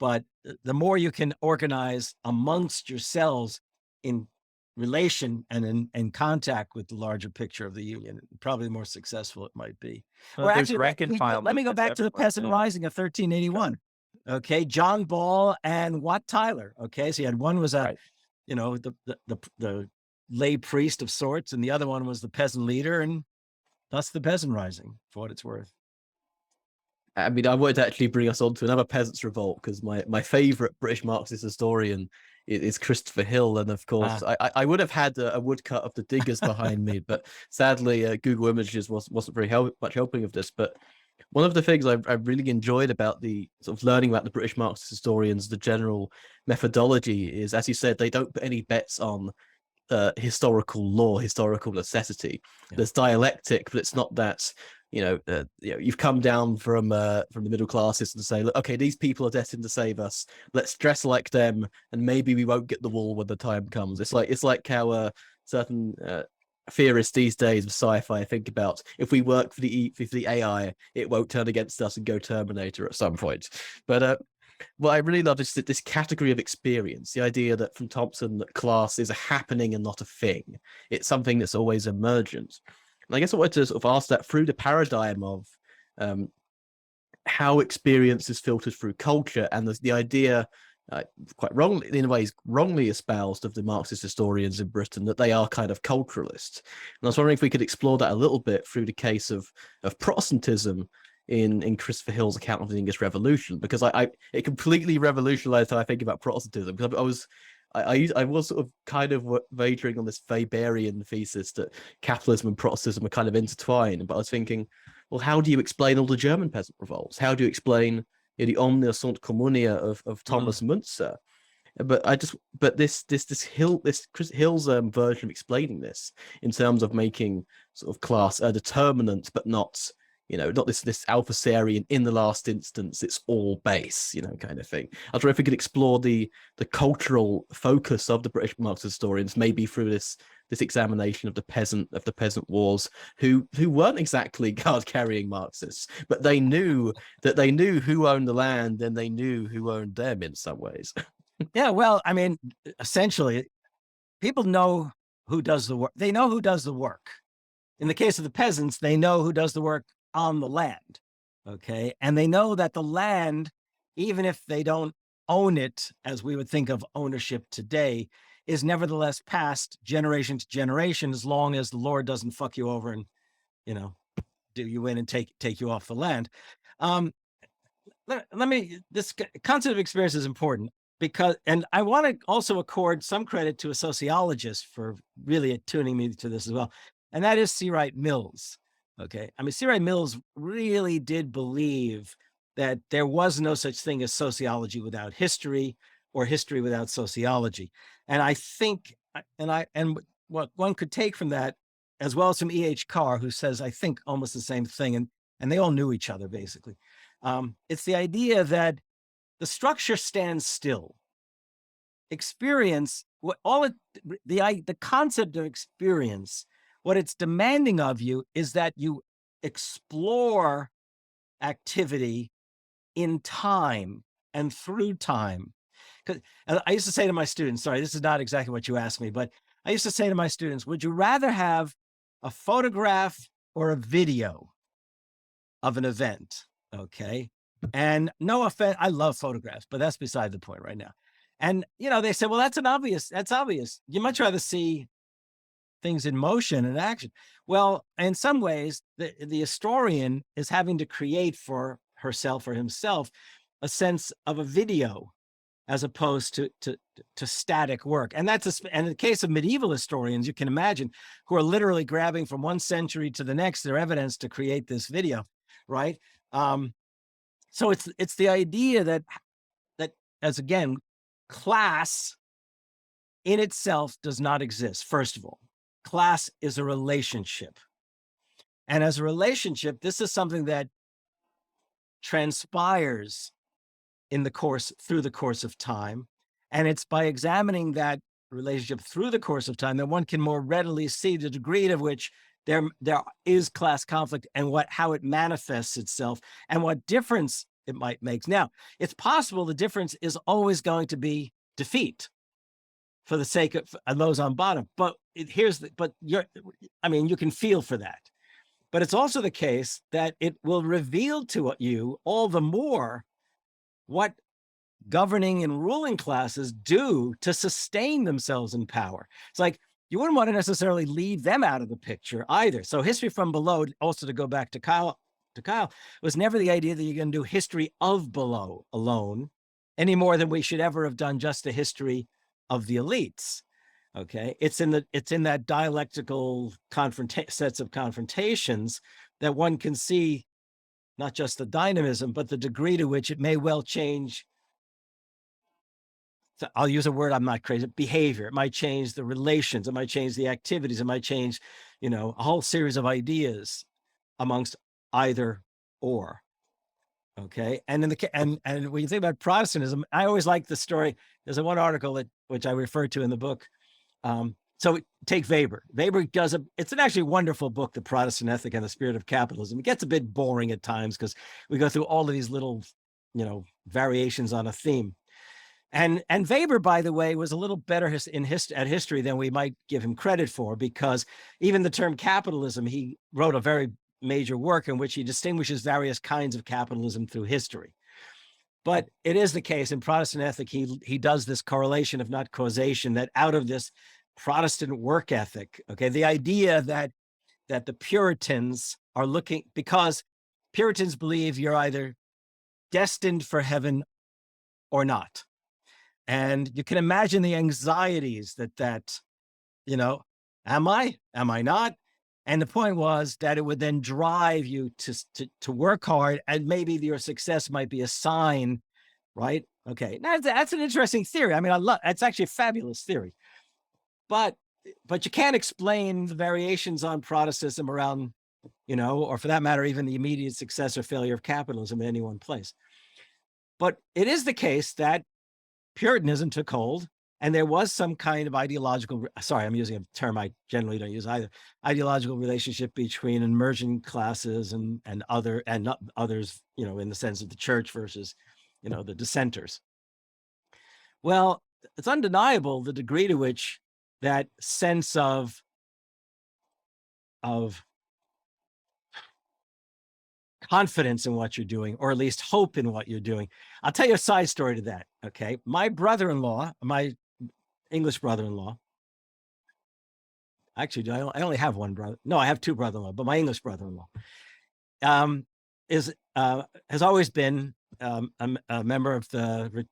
Speaker 2: But the more you can organize amongst yourselves in relation and in contact with the larger picture of the union, probably the more successful it might be.
Speaker 4: Well, there's rank and file.
Speaker 2: Let me go back to the Peasant Rising of 1381. Okay, John Ball and Wat Tyler. Okay, so you had one was the lay priest of sorts, and the other one was the peasant leader, and thus the Peasant Rising, for what it's worth.
Speaker 1: I mean, I wanted to actually bring us on to another peasants' revolt, because my favorite British Marxist historian is Christopher Hill. And of course, I would have had a woodcut of the diggers behind me, but sadly, Google Images wasn't very much helping of this. But one of the things I really enjoyed about the sort of learning about the British Marxist historians, the general methodology is, as you said, they don't put any bets on historical law, historical necessity. Yeah. There's dialectic, but it's not that, you've come down from the middle classes and say, look, okay, these people are destined to save us. Let's dress like them, and maybe we won't get the wool when the time comes. It's like how certain theorists these days of sci-fi think about, if we work for the AI, it won't turn against us and go Terminator at some point. But what I really love is this category of experience, the idea that from Thompson that class is a happening and not a thing. It's something that's always emergent. And I guess I wanted to sort of ask that through the paradigm of how experience is filtered through culture, and the idea, quite wrongly, in ways wrongly espoused, of the Marxist historians in Britain, that they are kind of culturalists. And I was wondering if we could explore that a little bit through the case of Protestantism in Christopher Hill's account of the English Revolution, because it completely revolutionized how I think about Protestantism. Because I was sort of kind of wagering on this Weberian thesis that capitalism and Protestantism are kind of intertwined. But I was thinking, well, how do you explain all the German peasant revolts? How do you explain the Omnia Sunt Communia of Thomas Müntzer? But Chris Hill's version of explaining this in terms of making sort of class a determinant, but not this Alphasarian, in the last instance, it's all base, kind of thing. I was wondering if we could explore the cultural focus of the British Marxist historians, maybe through this examination of the peasant wars, who weren't exactly card-carrying Marxists, but they knew who owned the land, and they knew who owned them in some ways.
Speaker 2: Yeah, well, I mean, essentially, people know who does the work. They know who does the work. In the case of the peasants, they know who does the work on the land, okay? And they know that the land, even if they don't own it as we would think of ownership today, is nevertheless passed generation to generation, as long as the Lord doesn't fuck you over and, do you in and take you off the land. This concept of experience is important, because, and I want to also accord some credit to a sociologist for really attuning me to this as well, and that is C. Wright Mills. Okay, I mean, C. Wright Mills really did believe that there was no such thing as sociology without history, or history without sociology. And I think, and what one could take from that, as well as from E.H. Carr, who says, I think, almost the same thing, and they all knew each other, basically. It's the idea that the structure stands still. Experience, the concept of experience, what it's demanding of you is that you explore activity in time and through time. Because I used to say to my students, sorry, this is not exactly what you asked me, but I used to say to my students, would you rather have a photograph or a video of an event? Okay. And no offense, I love photographs, but that's beside the point right now. And, they said, well, that's obvious. You much rather see things in motion and action. Well, in some ways, the historian is having to create for herself or himself a sense of a video as opposed to static work. And and in the case of medieval historians, you can imagine, who are literally grabbing from one century to the next their evidence to create this video, right? So it's the idea that as again, class in itself does not exist. First of all, class is a relationship. And as a relationship, this is something that transpires through the course of time. And it's by examining that relationship through the course of time that one can more readily see the degree to which there is class conflict and how it manifests itself and what difference it might make. Now, it's possible the difference is always going to be defeat for the sake of those on bottom. But you can feel for that. But it's also the case that it will reveal to you all the more what governing and ruling classes do to sustain themselves in power. It's like, you wouldn't want to necessarily leave them out of the picture either. So history from below, also to go back to Kyle, was never the idea that you're going to do history of below alone, any more than we should ever have done just a history of the elites. Okay, it's in that dialectical sets of confrontations that one can see not just the dynamism, but the degree to which it may well change. So I'll use a word I'm not crazy. Behavior. It might change the relations. It might change the activities. It might change, a whole series of ideas amongst either or. Okay, and and when you think about Protestantism, I always like the story. There's one article which I refer to in the book. So take Weber. Weber it's an actually wonderful book, The Protestant Ethic and the Spirit of Capitalism. It gets a bit boring at times because we go through all of these little, variations on a theme. And Weber, by the way, was a little better at history than we might give him credit for, because even the term capitalism, he wrote a very major work in which he distinguishes various kinds of capitalism through history. But it is the case in Protestant ethic, he does this correlation, if not causation, that out of this Protestant work ethic, okay, the idea that the Puritans are looking, because Puritans believe you're either destined for heaven or not. And you can imagine the anxieties that am I not? And the point was that it would then drive you to work hard, and maybe your success might be a sign, right? Okay, now that's an interesting theory. I mean, it's actually a fabulous theory, but you can't explain the variations on Protestantism around, or for that matter, even the immediate success or failure of capitalism in any one place. But it is the case that Puritanism took hold, and there was some kind of ideological, sorry, I'm using a term I generally don't use either, ideological relationship between emerging classes and not others, in the sense of the church versus, the dissenters. Well, it's undeniable the degree to which that sense of confidence in what you're doing, or at least hope in what you're doing. I'll tell you a side story to that, okay? My brother-in-law, my English brother-in-law, actually, I only have one brother. No, I have two brother-in-law, but my English brother-in-law has always been a member of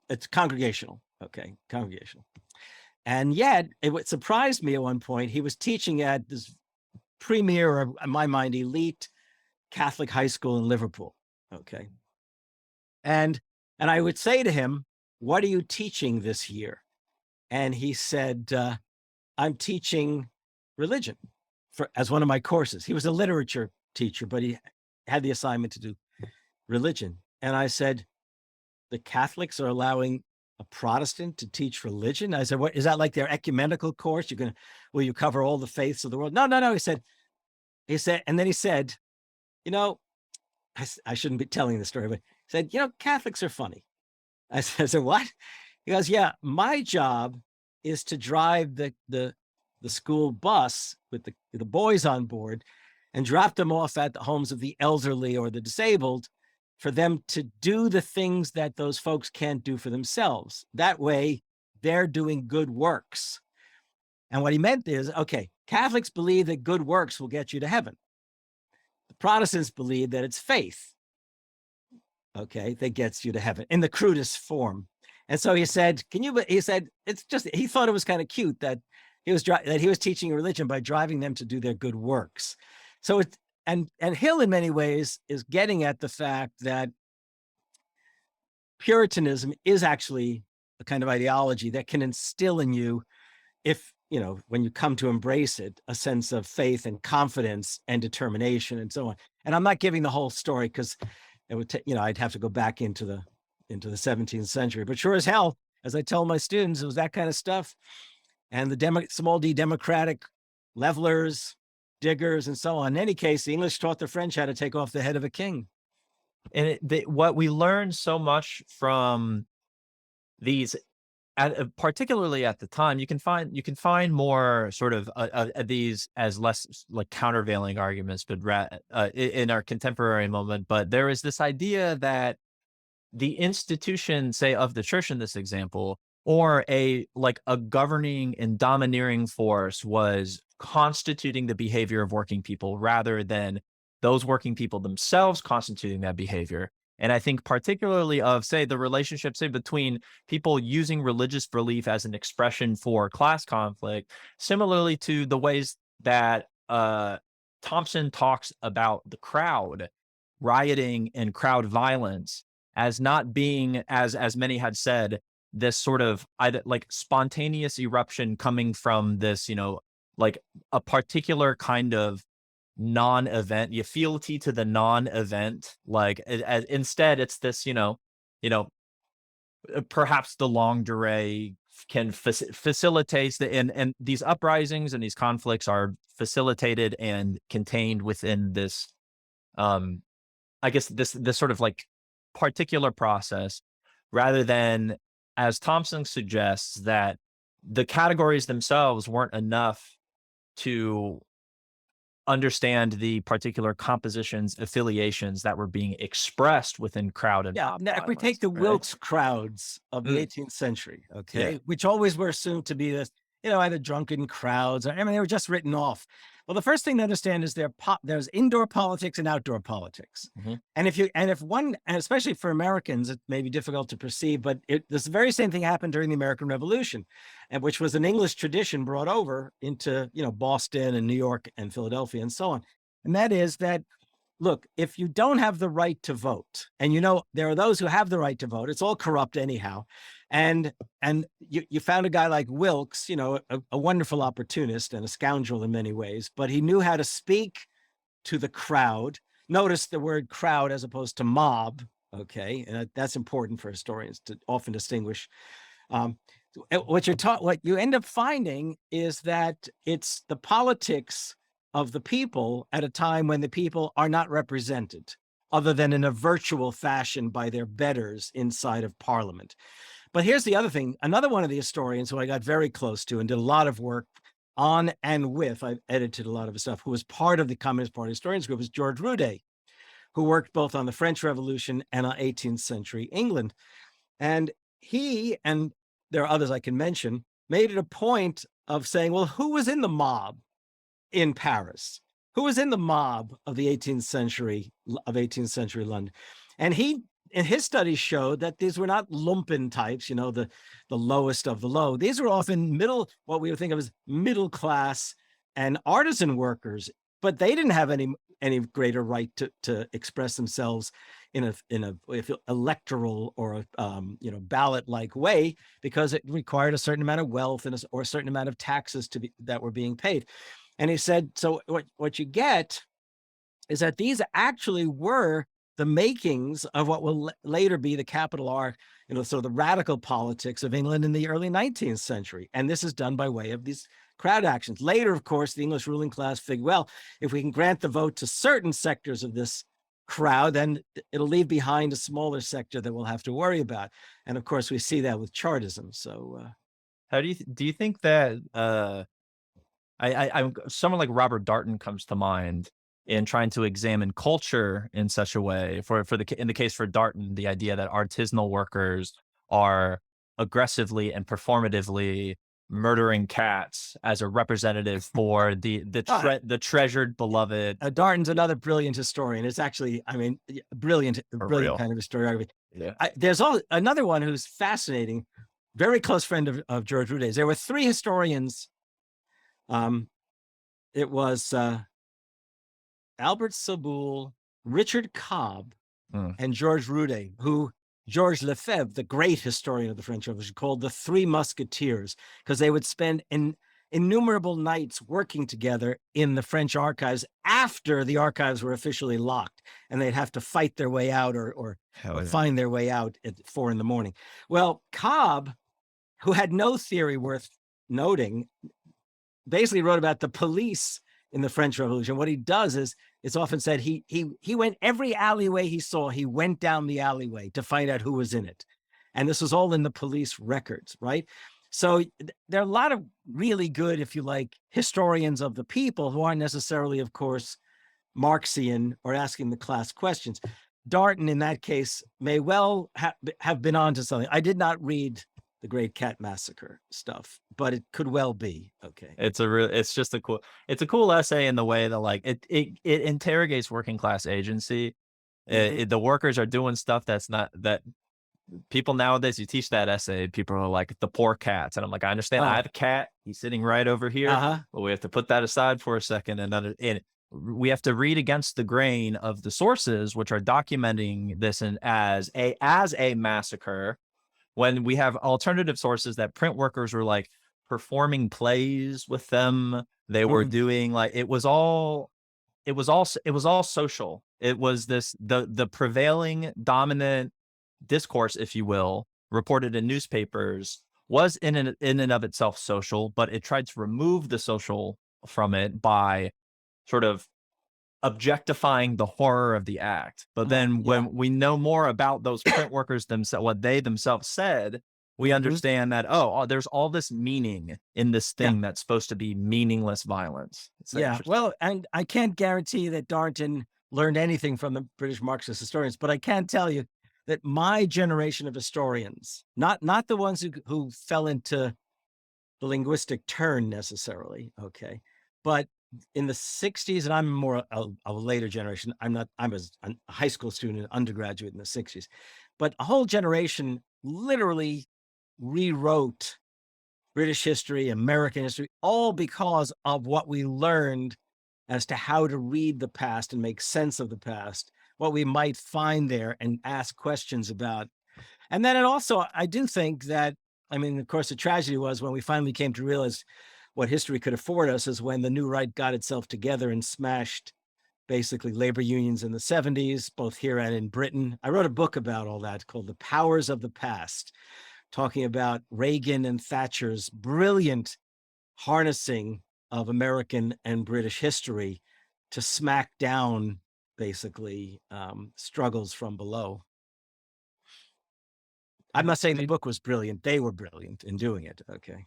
Speaker 2: it's congregational, okay, congregational. And yet, it surprised me at one point, he was teaching at this premier, or in my mind, elite Catholic high school in Liverpool, okay? And I would say to him, what are you teaching this year? And he said, I'm teaching religion as one of my courses. He was a literature teacher, but he had the assignment to do religion. And I said, the Catholics are allowing a Protestant to teach religion? I said, what is that, like their ecumenical course? Will you cover all the faiths of the world? No. He said, and then he said, I shouldn't be telling the story, but he said, Catholics are funny. I said, what? He goes, yeah, my job is to drive the school bus with the boys on board and drop them off at the homes of the elderly or the disabled for them to do the things that those folks can't do for themselves. That way, they're doing good works. And what he meant is, okay, Catholics believe that good works will get you to heaven. The Protestants believe that it's faith, okay, that gets you to heaven in the crudest form. And so he said, he said, it's just, he thought it was kind of cute that he was teaching religion by driving them to do their good works. So it's, and Hill in many ways is getting at the fact that Puritanism is actually a kind of ideology that can instill in you, if, you know, when you come to embrace it, a sense of faith and confidence and determination and so on. And I'm not giving the whole story because it would take, you know, I'd have to go back into the 17th century, but sure as hell, as I tell my students, it was that kind of stuff. And the small d democratic levelers, diggers, and so on. In any case, the English taught the French how to take off the head of a king.
Speaker 4: And what we learned so much from these, particularly at the time, you can find more sort of these as less like countervailing arguments, but in our contemporary moment. But there is this idea that the institution, say, of the church in this example, or a governing and domineering force, was constituting the behavior of working people rather than those working people themselves constituting that behavior. And I think particularly of, say, the relationship, say, between people using religious belief as an expression for class conflict, similarly to the ways that Thompson talks about the crowd rioting and crowd violence as not being, as many had said, this sort of either like spontaneous eruption coming from this, you know, like a particular kind of non-event, you fealty to the non-event, like instead it's this, you know, perhaps the longue durée can facilitate and these uprisings and these conflicts are facilitated and contained within this, I guess this sort of like particular process, rather than, as Thompson suggests, that the categories themselves weren't enough to understand the particular compositions, affiliations that were being expressed within crowd and
Speaker 2: Yeah, now, if we take the Wilkes crowds of the 18th century, okay, which always were assumed to be this, you know, either drunken crowds, or, I mean, they were just written off. Well, the first thing to understand is there's indoor politics and outdoor politics. And and especially for Americans, it may be difficult to perceive, but this very same thing happened during the American Revolution, and which was an English tradition brought over into, you know, Boston and New York and Philadelphia and so on. And that is that, look, if you don't have the right to vote, and you know, there are those who have the right to vote, it's all corrupt anyhow. And you found a guy like Wilkes, you know, a wonderful opportunist and a scoundrel in many ways, but he knew how to speak to the crowd. Notice the word crowd as opposed to mob, okay? And that's important for historians to often distinguish. What you end up finding is that it's the politics of the people at a time when the people are not represented, other than in a virtual fashion by their betters inside of Parliament. But here's the other thing. Another one of the historians who I got very close to and did a lot of work on and with, I've edited a lot of his stuff, who was part of the Communist Party Historians Group, was George Roudet, who worked both on the French Revolution and on 18th century England. And he, and there are others I can mention, made it a point of saying, well, who was in the mob in Paris? Who was in the mob of the 18th century London? And his studies showed that these were not lumpen types, you know, the lowest of the low. These were often what we would think of as middle class and artisan workers, but they didn't have any greater right to express themselves in a electoral or ballot like way, because it required a certain amount of wealth or a certain amount of taxes that were being paid. And he said, so what you get is that these actually were the makings of what will later be the capital R, you know, sort of the radical politics of England in the early 19th century. And this is done by way of these crowd actions. Later, of course, the English ruling class figured, well, if we can grant the vote to certain sectors of this crowd, then it'll leave behind a smaller sector that we'll have to worry about. And of course, we see that with Chartism. So
Speaker 4: how do you think that I'm someone like Robert Darnton comes to mind in trying to examine culture in such a way, in the case for Darnton, the idea that artisanal workers are aggressively and performatively murdering cats as a representative for the treasured beloved.
Speaker 2: Darton's another brilliant historian. It's actually, I mean, brilliant
Speaker 4: real.
Speaker 2: kind of historiography.
Speaker 4: Yeah.
Speaker 2: There's another one who's fascinating, very close friend of George Roude's. There were three historians. It was Albert Saboul, Richard Cobb, and George Roude, who Georges Lefebvre, the great historian of the French Revolution, called the Three Musketeers, because they would spend innumerable nights working together in the French archives after the archives were officially locked, and they'd have to fight their way out or find their way out at 4 a.m. Well, Cobb, who had no theory worth noting, basically wrote about the police in the French Revolution. What he does is, it's often said he went every alleyway he saw, he went down the alleyway to find out who was in it. And this was all in the police records, right? So there are a lot of really good, if you like, historians of the people who aren't necessarily, of course, Marxian or asking the class questions. Darton, in that case, may well have been onto something. I did not read the Great Cat Massacre stuff, but it could well be. Okay.
Speaker 4: It's a cool essay in the way that like it interrogates working class agency. The workers are doing stuff that's not that people nowadays, you teach that essay, people are like the poor cats. And I'm like, I understand. I have a cat. He's sitting right over here, but we have to put that aside for a second. And we have to read against the grain of the sources, which are documenting this as a massacre, when we have alternative sources that print workers were like performing plays with them. They were doing like, it was all social. It was the prevailing dominant discourse, if you will, reported in newspapers was in and of itself social, but it tried to remove the social from it by sort of objectifying the horror of the act. But then when we know more about those print workers themselves, what they themselves said, we understand that, there's all this meaning in this thing that's supposed to be meaningless violence.
Speaker 2: Well, and I can't guarantee that Darton learned anything from the British Marxist historians, but I can tell you that my generation of historians, not the ones who fell into the linguistic turn necessarily, okay, but in the 60s, and I'm more a later generation. I'm a high school student, an undergraduate in the 60s, but a whole generation literally rewrote British history, American history, all because of what we learned as to how to read the past and make sense of the past, what we might find there and ask questions about. And then I do think that, I mean, of course, the tragedy was when we finally came to realize what history could afford us is when the new right got itself together and smashed basically labor unions in the 70s, both here and in Britain. I wrote a book about all that called The Powers of the Past, talking about Reagan and Thatcher's brilliant harnessing of American and British history to smack down basically struggles from below. I'm not saying the book was brilliant. They were brilliant in doing it. Okay.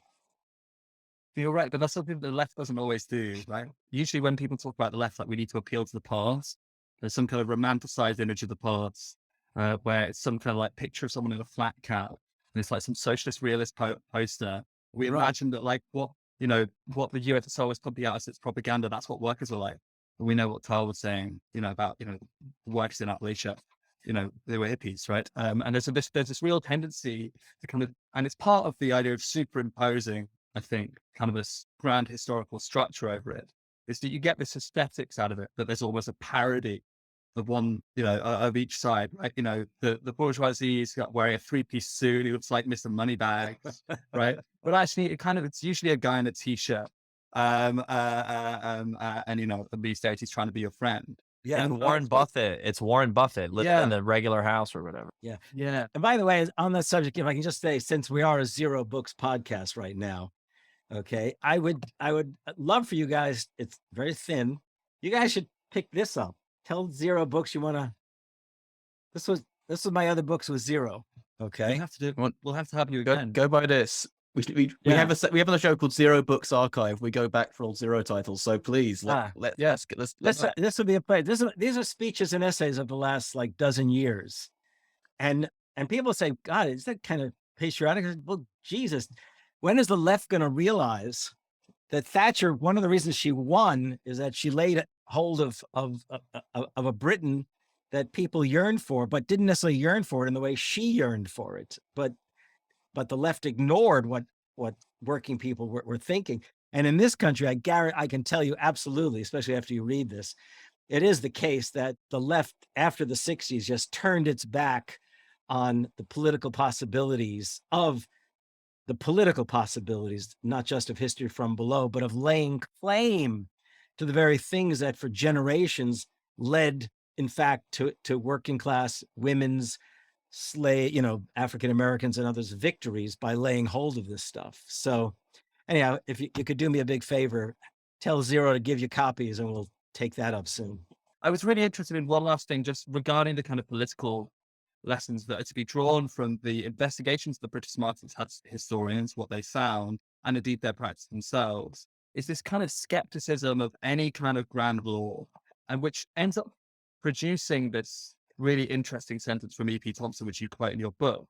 Speaker 3: You're right, but that's something the left doesn't always do, right? Usually when people talk about the left, like we need to appeal to the past, there's some kind of romanticized image of the past, where it's some kind of like picture of someone in a flat cap, and it's like some socialist realist poster. We imagine that like what the USSR was pumping out as its propaganda, that's what workers are like. But we know what Tal was saying, about, workers in Appalachia, they were hippies, right? And there's this real tendency to kind of, and it's part of the idea of superimposing, I think, kind of this grand historical structure over it, is that you get this aesthetics out of it, that there's almost a parody of one, of each side, right? The bourgeoisie is wearing a 3-piece suit, he looks like Mr. Moneybags, right? But actually, it's usually a guy in a t-shirt, and these days he's trying to be your friend.
Speaker 2: Yeah,
Speaker 4: and Warren Buffett. It's Warren Buffett living in a regular house or whatever.
Speaker 2: Yeah, yeah. And by the way, on that subject, if I can just say, since we are a Zer0 Books podcast right now, okay, I would love for you guys. It's very thin. You guys should pick this up. Tell Zer0 Books you want to. This was my other books with Zer0. Okay,
Speaker 3: we'll have to have you again.
Speaker 1: Go by this. We have a show called Zer0 Books Archive. We go back for all Zer0 titles. So please,
Speaker 2: this would be a play. These are speeches and essays of the last like dozen years, and people say, God, is that kind of patriotic? Well, Jesus, when is the left going to realize that Thatcher, one of the reasons she won is that she laid hold of a Britain that people yearned for, but didn't necessarily yearn for it in the way she yearned for it. But the left ignored what working people were thinking. And in this country, I can tell you absolutely, especially after you read this, it is the case that the left after the 60s just turned its back on the political possibilities, not just of history from below, but of laying claim to the very things that for generations led, in fact, to working class women's African Americans and others' victories by laying hold of this stuff. So anyhow, if you could do me a big favor, tell Zer0 to give you copies and we'll take that up soon.
Speaker 3: I was really interested in one last thing, just regarding the kind of political lessons that are to be drawn from the investigations of the British Marxist historians, what they found, and indeed their practice themselves, is this kind of skepticism of any kind of grand law, and which ends up producing this really interesting sentence from E.P. Thompson, which you quote in your book,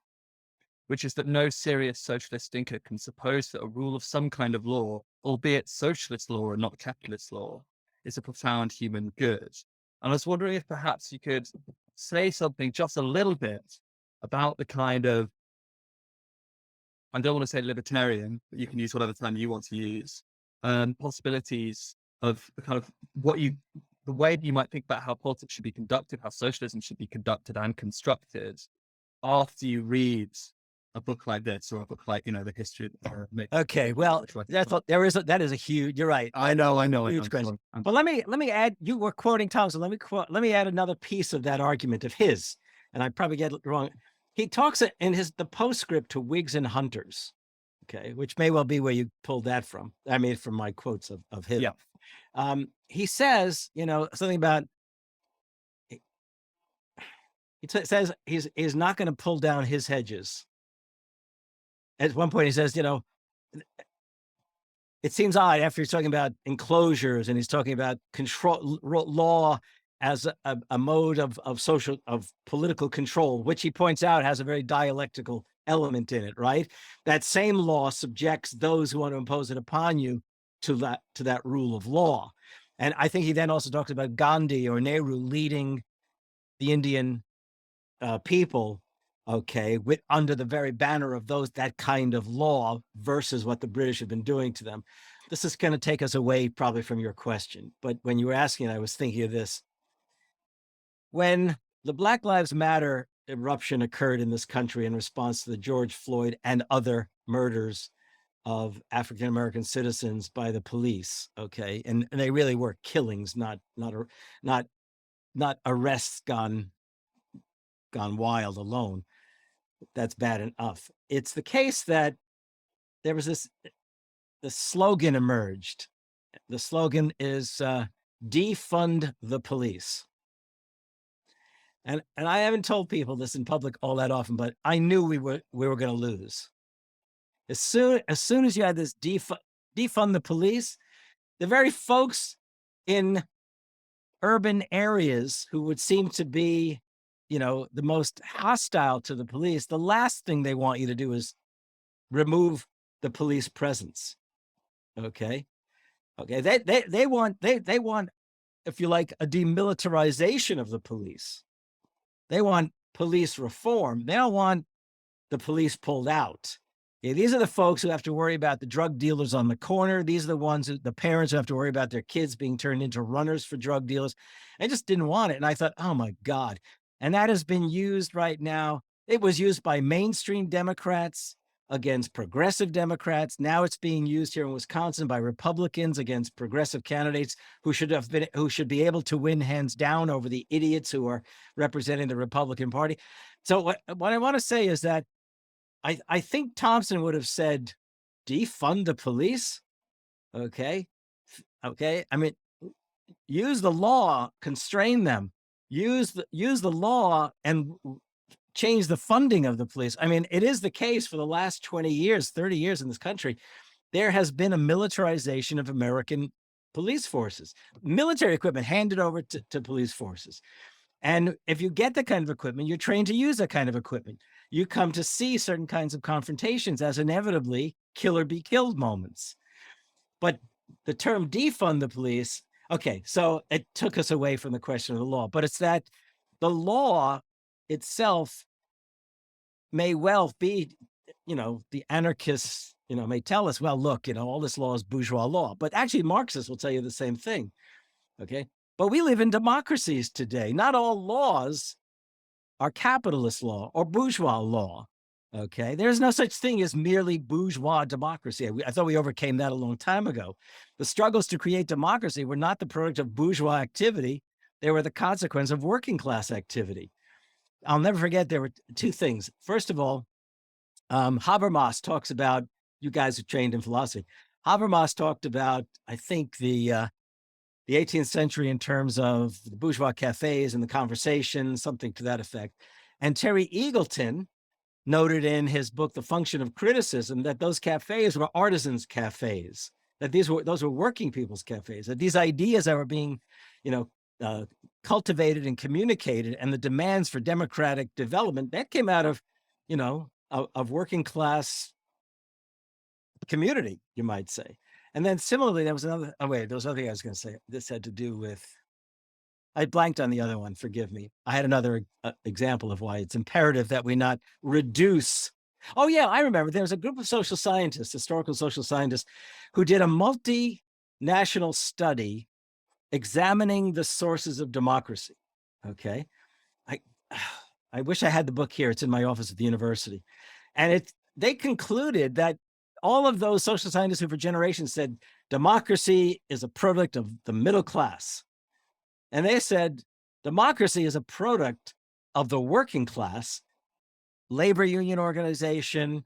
Speaker 3: which is that no serious socialist thinker can suppose that a rule of some kind of law, albeit socialist law and not capitalist law, is a profound human good. And I was wondering if perhaps you could say something just a little bit about the kind of, I don't want to say libertarian, but you can use whatever term you want to use, possibilities of the kind of the way that you might think about how politics should be conducted, how socialism should be conducted and constructed after you read a book like this, or a book like, the history.
Speaker 2: Okay, well, that is a huge. You're right.
Speaker 3: I know.
Speaker 2: Huge question. But let me add. You were quoting Thompson. Let me add another piece of that argument of his, and I probably get it wrong. He talks in the postscript to Whigs and Hunters, okay, which may well be where you pulled that from. I mean, from my quotes of him.
Speaker 3: Yeah.
Speaker 2: He says, something about. He says he's not going to pull down his hedges. At one point, he says, it seems odd after he's talking about enclosures and he's talking about control law as a mode of political control, which he points out has a very dialectical element in it, right? That same law subjects those who want to impose it upon you to that rule of law. And I think he then also talks about Gandhi or Nehru leading the Indian people, okay, under the very banner of that kind of law versus what the British have been doing to them. This is going to take us away probably from your question. But when you were asking, I was thinking of this. When the Black Lives Matter eruption occurred in this country in response to the George Floyd and other murders of African-American citizens by the police, okay, and they really were killings, not arrests gone wild alone. That's bad enough. It's the case that there was the slogan emerged. The slogan is defund the police. And I haven't told people this in public all that often, but I knew we were going to lose. As soon as you had this defund the police, the very folks in urban areas who would seem to be the most hostile to the police, the last thing they want you to do is remove the police presence. Okay. They want, if you like, a demilitarization of the police. They want police reform. They don't want the police pulled out. Okay, these are the folks who have to worry about the drug dealers on the corner. These are the parents who have to worry about their kids being turned into runners for drug dealers. I just didn't want it. And I thought, oh my God. And that has been used right now. It was used by mainstream Democrats against progressive Democrats. Now it's being used here in Wisconsin by Republicans against progressive candidates who should be able to win hands down over the idiots who are representing the Republican Party. So what I want to say is that I think Thompson would have said, defund the police. Okay. I mean, use the law, constrain them. Use the law and change the funding of the police. I mean, it is the case for the last 20 years, 30 years in this country, there has been a militarization of American police forces, military equipment handed over to police forces. And if you get the kind of equipment, you're trained to use that kind of equipment. you come to see certain kinds of confrontations as inevitably kill or be killed moments. But the term defund the police, okay, so it took us away from the question of the law, but it's that the law itself may well be, the anarchists, may tell us, well, look, all this law is bourgeois law, but actually Marxists will tell you the same thing, okay? But we live in democracies today. Not all laws are capitalist law or bourgeois law, okay? There's no such thing as merely bourgeois democracy. I thought we overcame that a long time ago. The struggles to create democracy were not the product of bourgeois activity. They were the consequence of working class activity. I'll never forget, there were two things. First of all, Habermas talks about, you guys are trained in philosophy. Habermas talked about, I think, the 18th century in terms of the bourgeois cafes and the conversation, something to that effect. And Terry Eagleton noted in his book, The Function of Criticism, that those cafes were artisans' cafes, that those were working people's cafes, that these ideas that were being, cultivated and communicated, and the demands for democratic development, that came out of, of working class community, you might say. And then similarly, there was another, there was another thing I was going to say. This had to do with, I blanked on the other one, forgive me. I had another example of why it's imperative that we not reduce. Oh yeah, I remember there was a group of social scientists, historical social scientists, who did a multinational study examining the sources of democracy, okay? I wish I had the book here. It's in my office at the university. And they concluded that all of those social scientists who for generations said democracy is a product of the middle class. And they said democracy is a product of the working class, labor union organization,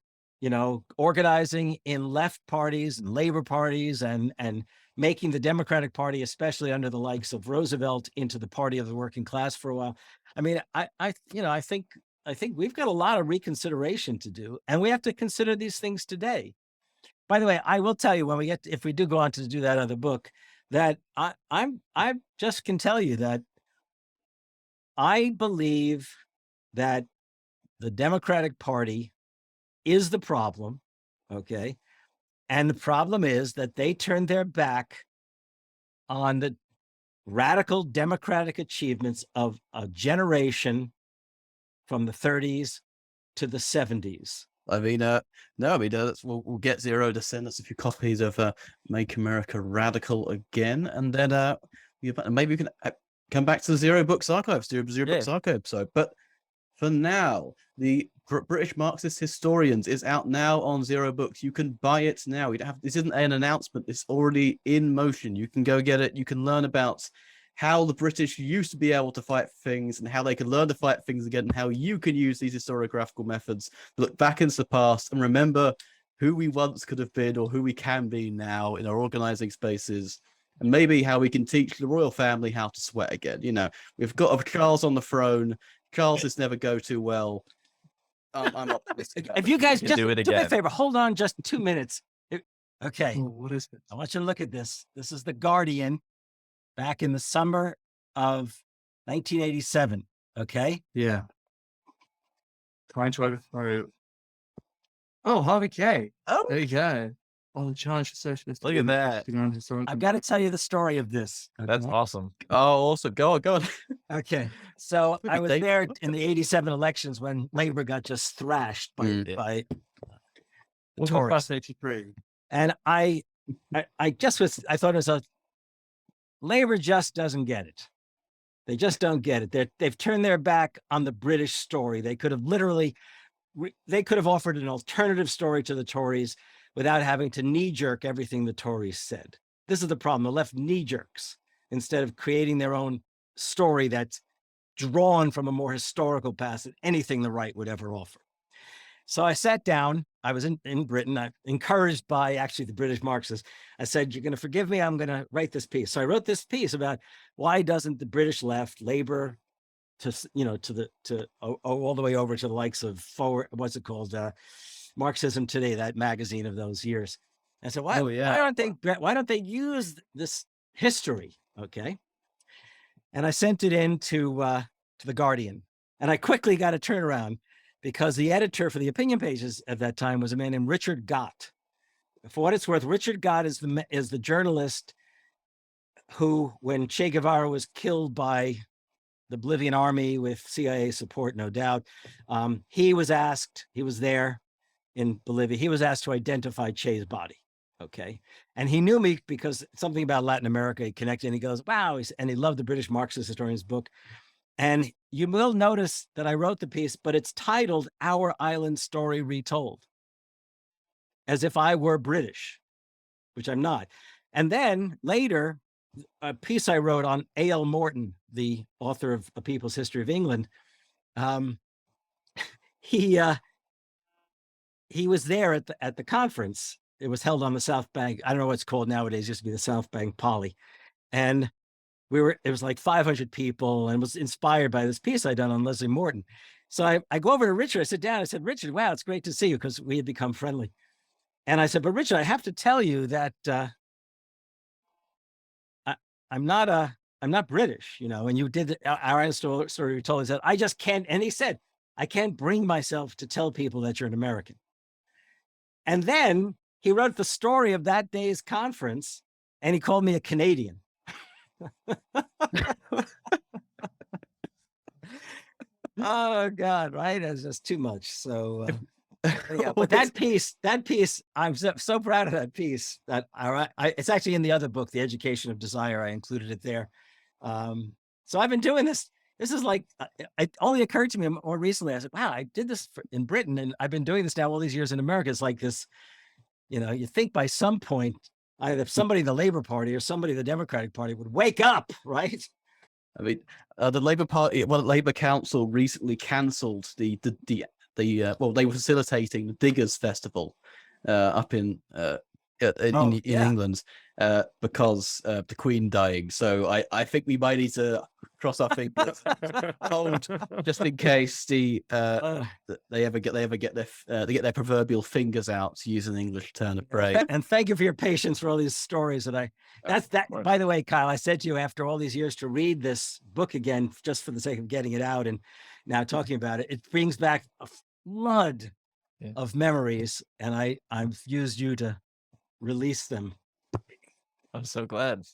Speaker 2: organizing in left parties and labor parties, and making the Democratic Party, especially under the likes of Roosevelt, into the party of the working class for a while. I mean, I think we've got a lot of reconsideration to do, and we have to consider these things today. By the way, I will tell you when if we do go on to do that other book, that I just can tell you that I believe that the Democratic Party is the problem, okay? And the problem is that they turned their back on the radical democratic achievements of a generation from the 30s to the 70s.
Speaker 1: I mean, we'll get Zer0 to send us a few copies of Make America Radical Again, and then maybe we can come back to the Zer0 Books archives, do a Zer0 Books archive episode. But for now, the British Marxist Historians is out now on Zer0 Books. You can buy it now. This isn't an announcement. It's already in motion. You can go get it. You can learn about how the British used to be able to fight things and how they could learn to fight things again, and how you can use these historiographical methods to look back into the past and remember who we once could have been or who we can be now in our organizing spaces, and maybe how we can teach the royal family how to sweat again. We've got Charles on the throne. Charles is never go too well. I'm optimistic.
Speaker 2: If you guys just
Speaker 4: do
Speaker 2: me a favor, hold on just 2 minutes. Okay.
Speaker 3: Oh, what is it?
Speaker 2: I want you to look at this. This is The Guardian back in the summer of 1987. Okay.
Speaker 3: Yeah. Trying to overthrow. Oh, Harvey J.
Speaker 2: Oh,
Speaker 3: there you go. On the challenge for socialist.
Speaker 4: Look at that.
Speaker 2: I've got to tell you the story of this. Okay?
Speaker 4: That's awesome.
Speaker 1: Oh, awesome. Go on.
Speaker 2: Okay. So I was there in the 87 elections when Labor got just thrashed by the Tories.
Speaker 3: 83.
Speaker 2: And I thought it was Labor just doesn't get it. They just don't get it. They've turned their back on the British story. They could have offered an alternative story to the Tories without having to knee-jerk everything the Tories said. This is the problem. The left knee-jerks instead of creating their own story that's drawn from a more historical past than anything the right would ever offer. So I sat down. I was in Britain. I'm encouraged by actually the British Marxists. I said, you're going to forgive me. I'm going to write this piece. So I wrote this piece about why doesn't the British left, Labor, all the way over to the likes of Marxism Today, that magazine of those years. I said, why don't they use this history? Okay. And I sent it in to the Guardian, and I quickly got a turnaround. because the editor for the opinion pages at that time was a man named Richard Gott. For what it's worth, Richard Gott is the journalist who, when Che Guevara was killed by the Bolivian army with CIA support, no doubt, he was there in Bolivia. He was asked to identify Che's body. Okay. And he knew me because something about Latin America, he connected, and he goes, wow. And he loved the British Marxist Historians book. And you will notice that I wrote the piece, but it's titled Our Island Story Retold, as if I were British, which I'm not. And then later, a piece I wrote on A.L. Morton, the author of A People's History of England, he was there at the conference. It was held on the South Bank. I don't know what it's called nowadays. It used to be the South Bank Poly. And it was like 500 people, and was inspired by this piece I'd done on Leslie Morton. So I go over to Richard. I sit down. I said, Richard, wow, it's great to see you, because we had become friendly. And I said, but Richard, I have to tell you that I'm not British, you know, and you did our Island story you told us that I just can't. And he said, I can't bring myself to tell people that you're an American. And then he wrote the story of that day's conference, and he called me a Canadian. Oh God, right? It's just too much. So yeah, but that piece, I'm so proud of that piece. That it's actually in the other book, The Education of Desire. I included it there. So I've been doing this. This is like, it only occurred to me more recently. I said, wow, I did this in Britain, and I've been doing this now all these years in America. It's like this, you know, you think by some point, either somebody in the Labor Party or somebody in the Democratic Party would wake up, right?
Speaker 1: I mean, the Labour Party, Labour Council recently cancelled well, they were facilitating the Diggers Festival up in England because the Queen dying. So I think we might need to cross our fingers, hold, just in case they get their proverbial fingers out, to use an English term of phrase.
Speaker 2: And thank you for your patience for all these stories that by the way, Kyle, I said to you after all these years to read this book again, just for the sake of getting it out and now talking about it. It brings back a flood of memories, and I've used you to release them.
Speaker 4: I'm so glad.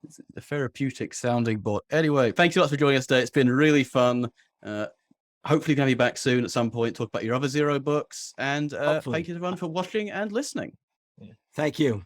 Speaker 1: It's a therapeutic sounding board. Anyway, thanks so much for joining us today. It's been really fun. Hopefully, can have you back soon at some point, talk about your other Zer0 books. And thank you everyone for watching and listening.
Speaker 2: Thank you.